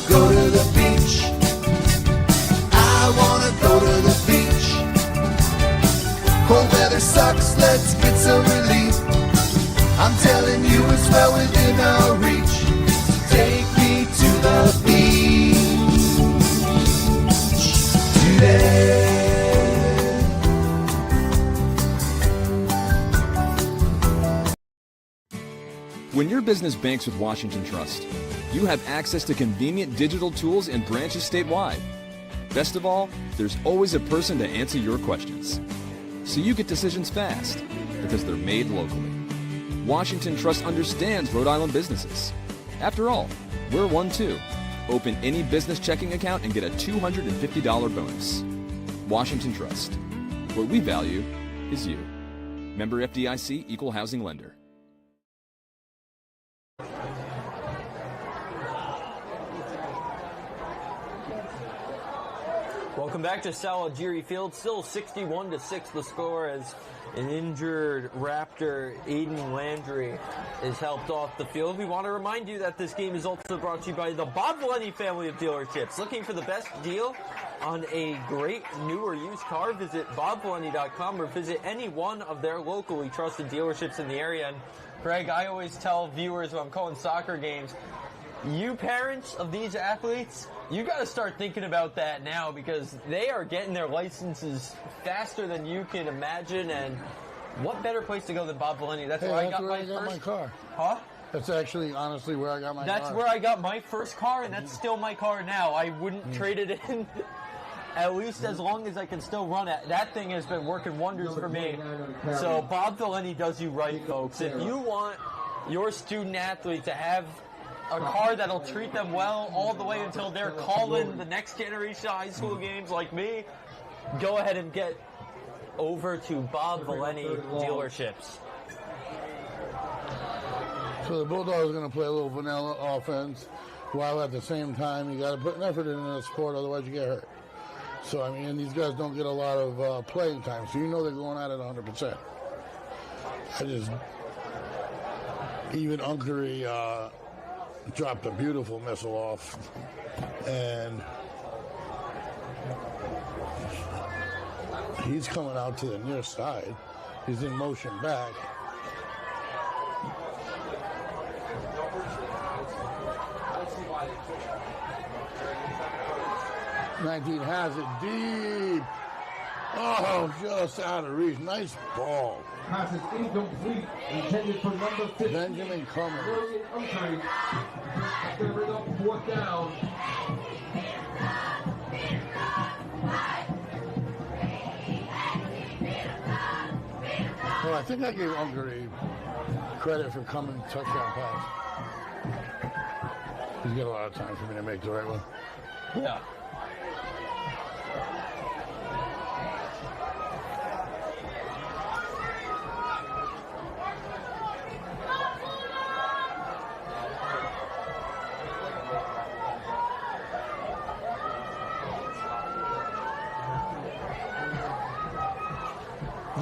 Go to the beach. I wanna go to the beach. Cold weather sucks, let's get some relief. I'm telling you it's well within our reach. Take me to the beach today. When your business banks with Washington Trust, you have access to convenient digital tools and branches statewide. Best of all, there's always a person to answer your questions. So you get decisions fast, because they're made locally. Washington Trust understands Rhode Island businesses. After all, we're one too. Open any business checking account and get a $250 bonus. Washington Trust. What we value is you. Member FDIC, Equal Housing Lender. Welcome back to Salagiri Field. Still 61-6 the score as an injured Raptor, Aiden Landry, is helped off the field. We want to remind you that this game is also brought to you by the Bob Valenti family of dealerships. Looking for the best deal on a great new or used car? Visit bobvalenti.com or visit any one of their locally trusted dealerships in the area. And Greg, I always tell viewers when I'm calling soccer games, you parents of these athletes, you got to start thinking about that now because they are getting their licenses faster than you can imagine. And what better place to go than Bob Valenti? That's where I got my car. Huh? That's actually, honestly, where I got my car. That's where I got my first car, and that's still my car now. I wouldn't trade it in at least as long as I can still run it. That thing has been working wonders for me. So Bob Valenti does you right, folks. If you want your student athlete to have a car that'll treat them well all the way until they're calling the next generation of high school games like me, go ahead and get over to Bob Valenti dealerships. So the Bulldogs are going to play a little vanilla offense, while at the same time you got to put an effort into the sport, otherwise you get hurt. So, I mean, these guys don't get a lot of playing time, so you know they're going at it 100%. Even Unkery dropped a beautiful missile off, and he's coming out to the near side. He's in motion back. '19 has it deep. Oh, just out of reach. Nice ball. Pass is incomplete. Intended for number 15. Benjamin Cummings. Unkery. That's going to bring up 4th down. Well, I think I gave Unkery credit for coming touchdown pass. He's got a lot of time for me to make the right one. Yeah.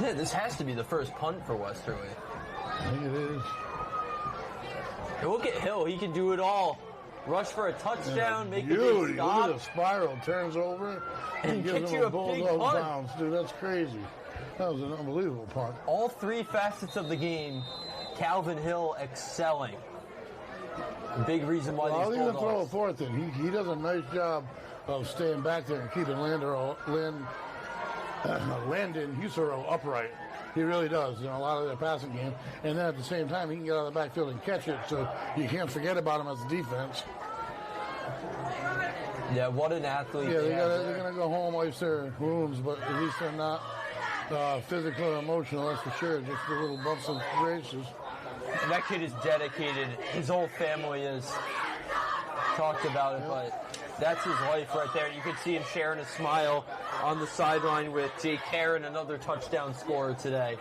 Yeah, this has to be the first punt for Westerly. I think it is. And look at Hill. He can do it all. Rush for a touchdown, make a big Look stop. at the spiral. Turns over and gives gets him you a a big bulldog punt. bounce. Dude, that's crazy. That was an unbelievable punt. All three facets of the game, Calvin Hill excelling. Big reason why I'll these even throw a Bulldogs. fourth in. He does a nice job of staying back there and keeping Landon Husero upright. He really does in a lot of their passing game. And then at the same time, he can get out of the backfield and catch it, so you can't forget about him as a defense. Yeah, what an athlete. Yeah, they have they're there. going to go home, wipe their wounds, but at least they're not physical or emotional, that's for sure. Just the little bumps and graces. And that kid is dedicated. His whole family is talked about it, but that's his life right there. You can see him sharing a smile on the sideline with Jake Karen, another touchdown scorer today.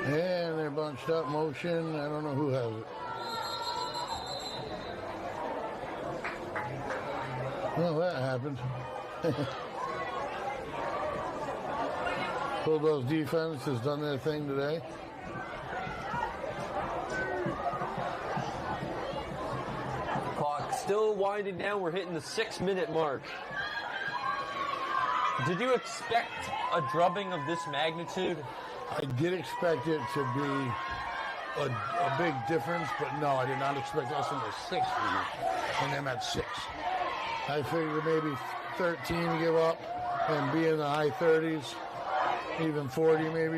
And they're bunched up motion. I don't know who has it. Well, that happened. Bulldogs defense has done their thing today. Clock still winding down. We're hitting the 6-minute mark. Did you expect a drubbing of this magnitude? I did expect it to be a big difference, but no, I did not expect us in the 6 and them at 6. I figured maybe 13 to give up and be in the high 30s, even 40 maybe.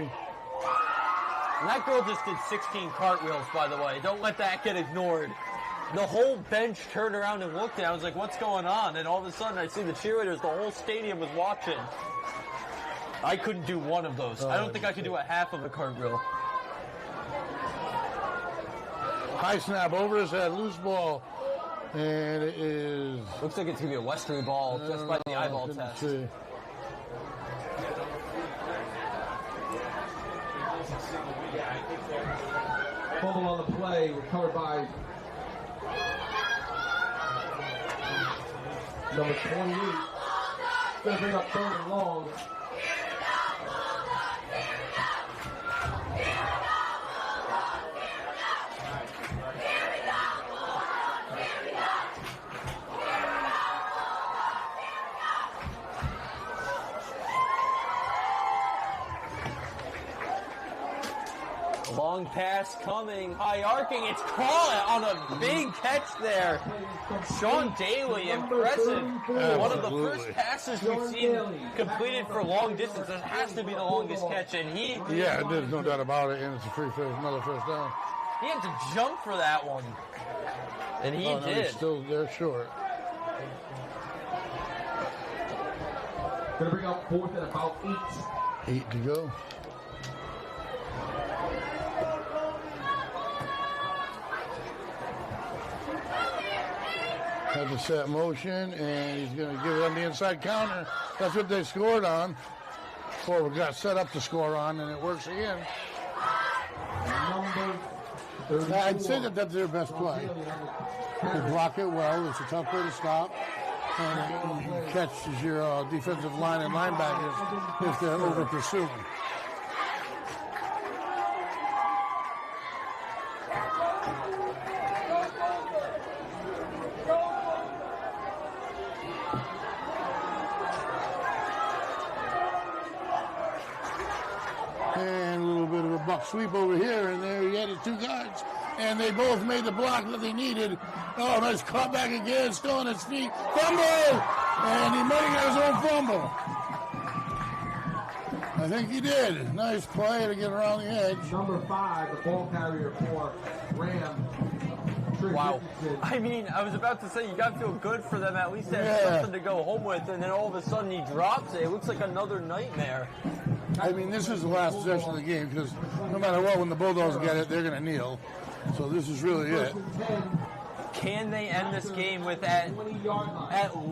And that girl just did 16 cartwheels, by the way. Don't let that get ignored. The whole bench turned around and looked at it. I was like, what's going on? And all of a sudden, I see the cheerleaders. The whole stadium was watching. I couldn't do one of those. I don't think I could do a half of a cartwheel. High snap over his head, loose ball. And it is... Looks like it's going to be a Westerly ball just by the eyeball test. See. Fumble on the play, recovered by number 28. Going to bring up 3rd and long. Long pass coming, high arcing, it's caught on a big catch there. Sean Daly, impressive. One of the first passes we've seen completed for long distance. It has to be the longest catch, and he... Yeah, there's no doubt about it, and it's a another first down. He had to jump for that one, and he no, did. He's still there short. Going to bring up 4th and about 8. 8 to go. Has a set motion, and he's going to give it on the inside counter. That's what they scored on. Or we got set up to score on, and it works again. Number I'd say that that's their best play. They block it well. It's a tough play to stop. And it catches your defensive line and linebackers if they're over pursuing. And a little bit of a buck sweep over here, and there he had his 2 guards. And they both made the block that they needed. Oh, nice cut back again, still on his feet. Fumble! And he might have got his own fumble. I think he did. Nice play to get around the edge. Number 5, the ball carrier for RAM. Wow. I mean, I was about to say, you got to feel good for them. At least they have something to go home with. And then all of a sudden he drops it. It looks like another nightmare. I mean, this is the last possession of the game because no matter what, when the Bulldogs get it, they're going to kneel. So this is really it. Can they end this game with at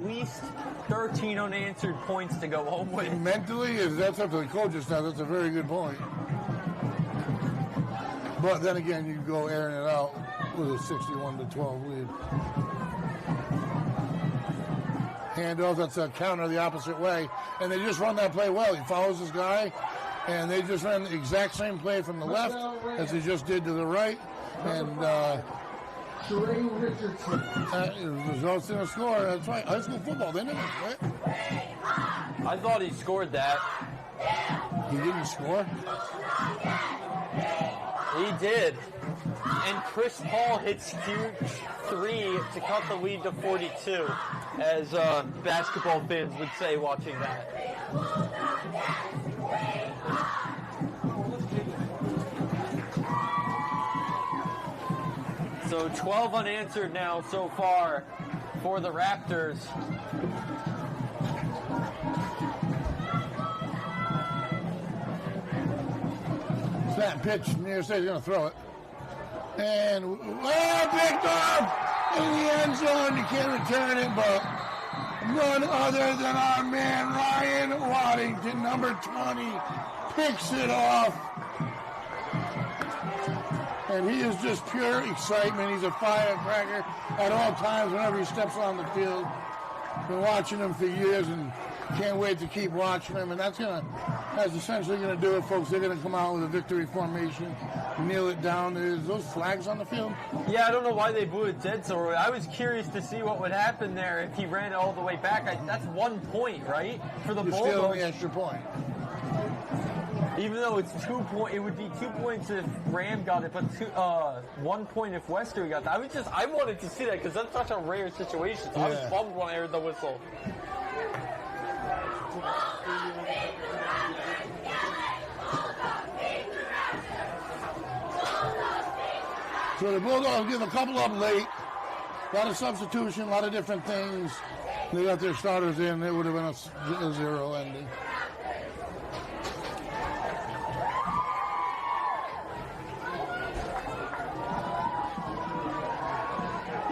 least 13 unanswered points to go home with? Mentally, if that's up to the coaches now, that's a very good point. But then again, you go airing it out with a 61-12 lead. Handoff, that's a counter the opposite way. And they just run that play well. He follows this guy, and they just ran the exact same play from the left as he just did to the right. And it results in a score. That's right. High school football, they never quit. I thought he scored that. He didn't score? He did. And Chris Paul hits huge 3 to cut the lead to 42, as basketball fans would say watching that. So 12 unanswered now so far for the Raptors. Snap pitch, near side, he's going to throw it. And, picked off in the end zone. You can't return it, but none other than our man Ryan Waddington, number 20, picks it off. And he is just pure excitement. He's a firecracker at all times whenever he steps on the field. Been watching him for years and can't wait to keep watching him. And that's essentially going to do it, folks. They're going to come out with a victory formation, kneel it down. There's those flags on the field. Yeah, I don't know why they blew it dead so early. I was curious to see what would happen there if he ran it all the way back. That's 1 point, right? For the Bulldogs. You're stealing the extra point. Even though it's 2 points, it would be 2 points if Ram got it, but 1 point if Westerly got that. I wanted to see that because that's such a rare situation. So I was bummed when I heard the whistle. So the Bulldogs give a couple up late. A lot of substitution, a lot of different things. They got their starters in. It would have been a 0 ending.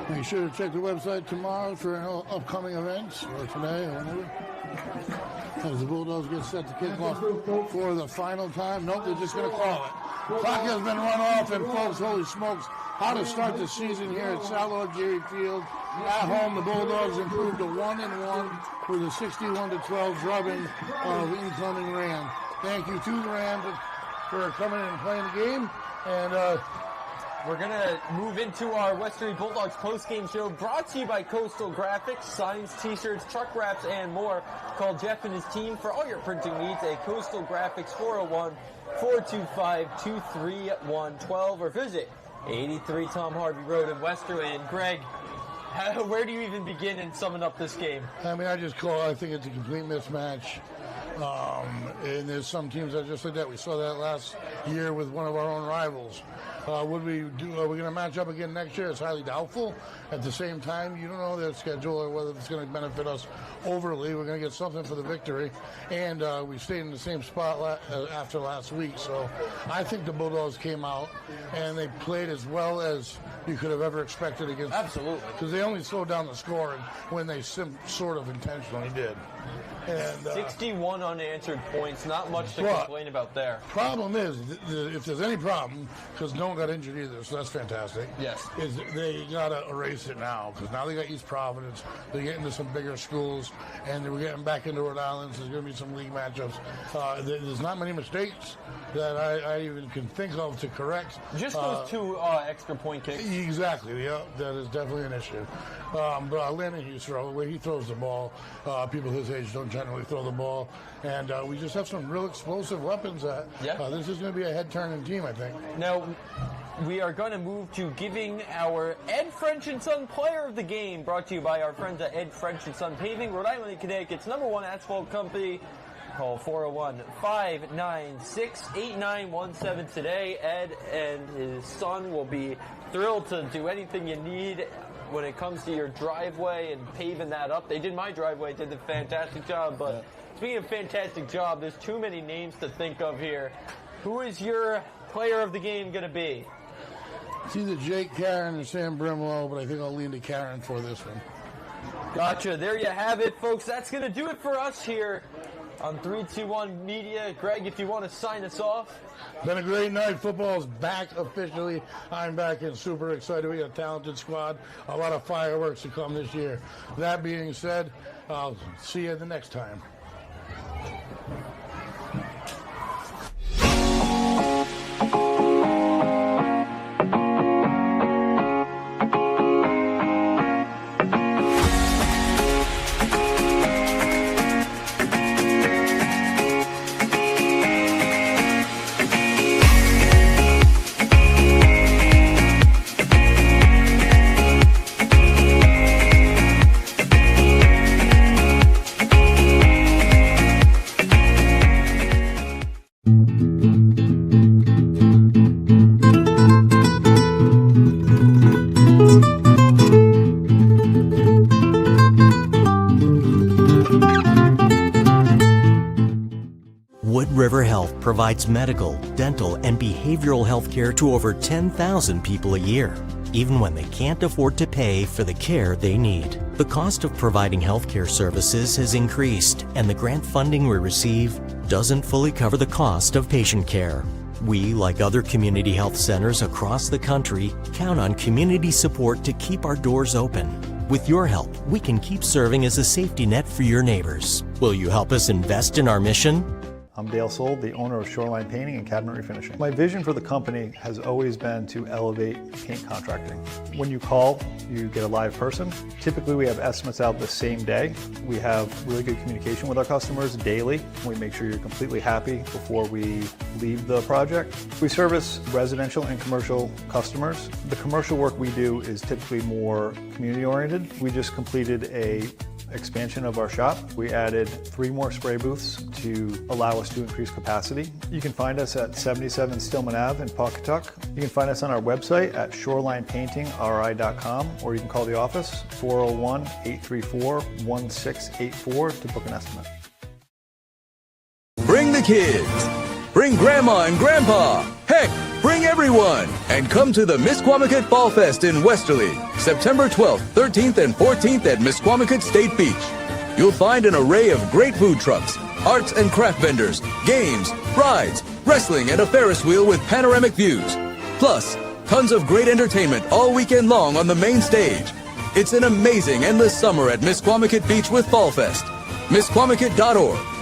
Make sure to check the website tomorrow for upcoming events, or today, or whenever. As the Bulldogs get set to kick off for the final time. Nope, they're just going to call it. Clock has been run off, and folks, holy smokes, how to start the season here at Salvo Jerry Field. At home, the Bulldogs improved to 1-1 with a 61-12 drubbing of incoming Ram. Thank you to the Rams for coming in and playing the game. And we're going to move into our Westerly Bulldogs Postgame Show, brought to you by Coastal Graphics, signs, t-shirts, truck wraps, and more. Call Jeff and his team for all your printing needs at Coastal Graphics 401-425-23112 or visit 83 Tom Harvey Road in Westerly. And Greg, where do you even begin in summing up this game? I mean, I think it's a complete mismatch. And there's some teams that just like that. We saw that last year with one of our own rivals. Are we going to match up again next year? It's highly doubtful. At the same time, you don't know their schedule or whether it's going to benefit us overly. We're going to get something for the victory. And we stayed in the same spot after last week. So I think the Bulldogs came out and they played as well as you could have ever expected against. Absolutely. Because they only slowed down the score when they sort of intentionally did. And 61 unanswered points. Not much to complain about there. Problem is, if there's any problem, because no one got injured either, so that's fantastic. Yes. Is they got to erase it now, because now they got East Providence. They're getting to some bigger schools, and we're getting back into Rhode Island. So there's going to be some league matchups. There's not many mistakes that I even can think of to correct. Just those 2 extra point kicks. Exactly. Yeah, that is definitely an issue. But Landon Hughes, the way he throws the ball, people his age don't generally throw the ball, and we just have some real explosive weapons. This is going to be a head-turning team, I think. Now, we are going to move to giving our Ed French Son Player of the Game, brought to you by our friends at Ed French Son Paving, Rhode Island and Connecticut's #1 asphalt company. Call 401-596-8917 today. Ed and his son will be thrilled to do anything you need when it comes to your driveway and paving that up. They did my driveway, did a fantastic job, but speaking of fantastic job, there's too many names to think of here. Who is your player of the game going to be? It's either Jake Karen or Sam Brimlow, but I think I'll lean to Karen for this one. Gotcha. There you have it, folks. That's going to do it for us here on 321 Media. Greg, if you want to sign us off. Been a great night. Football's back officially. I'm back and super excited. We got a talented squad. A lot of fireworks to come this year. That being said, I'll see you the next time. Provides medical, dental, and behavioral health care to over 10,000 people a year, even when they can't afford to pay for the care they need. The cost of providing health care services has increased, and the grant funding we receive doesn't fully cover the cost of patient care. We, like other community health centers across the country, count on community support to keep our doors open. With your help, we can keep serving as a safety net for your neighbors. Will you help us invest in our mission? I'm Dale Sold, the owner of Shoreline Painting and Cabinet Refinishing. My vision for the company has always been to elevate paint contracting. When you call, you get a live person. Typically, we have estimates out the same day. We have really good communication with our customers daily. We make sure you're completely happy before we leave the project. We service residential and commercial customers. The commercial work we do is typically more community-oriented. We just completed a expansion of our shop. We added 3 more spray booths to allow us to increase capacity. You can find us at 77 Stillman Ave in Pawcatuck. You can find us on our website at shorelinepaintingri.com, or you can call the office 401-834-1684 to book an estimate. Bring the kids. Bring Grandma and Grandpa. Heck, bring everyone. And come to the Misquamicut Fall Fest in Westerly, September 12th, 13th, and 14th at Misquamicut State Beach. You'll find an array of great food trucks, arts and craft vendors, games, rides, wrestling, and a Ferris wheel with panoramic views. Plus, tons of great entertainment all weekend long on the main stage. It's an amazing endless summer at Misquamicut Beach with Fall Fest. Misquamicut.org.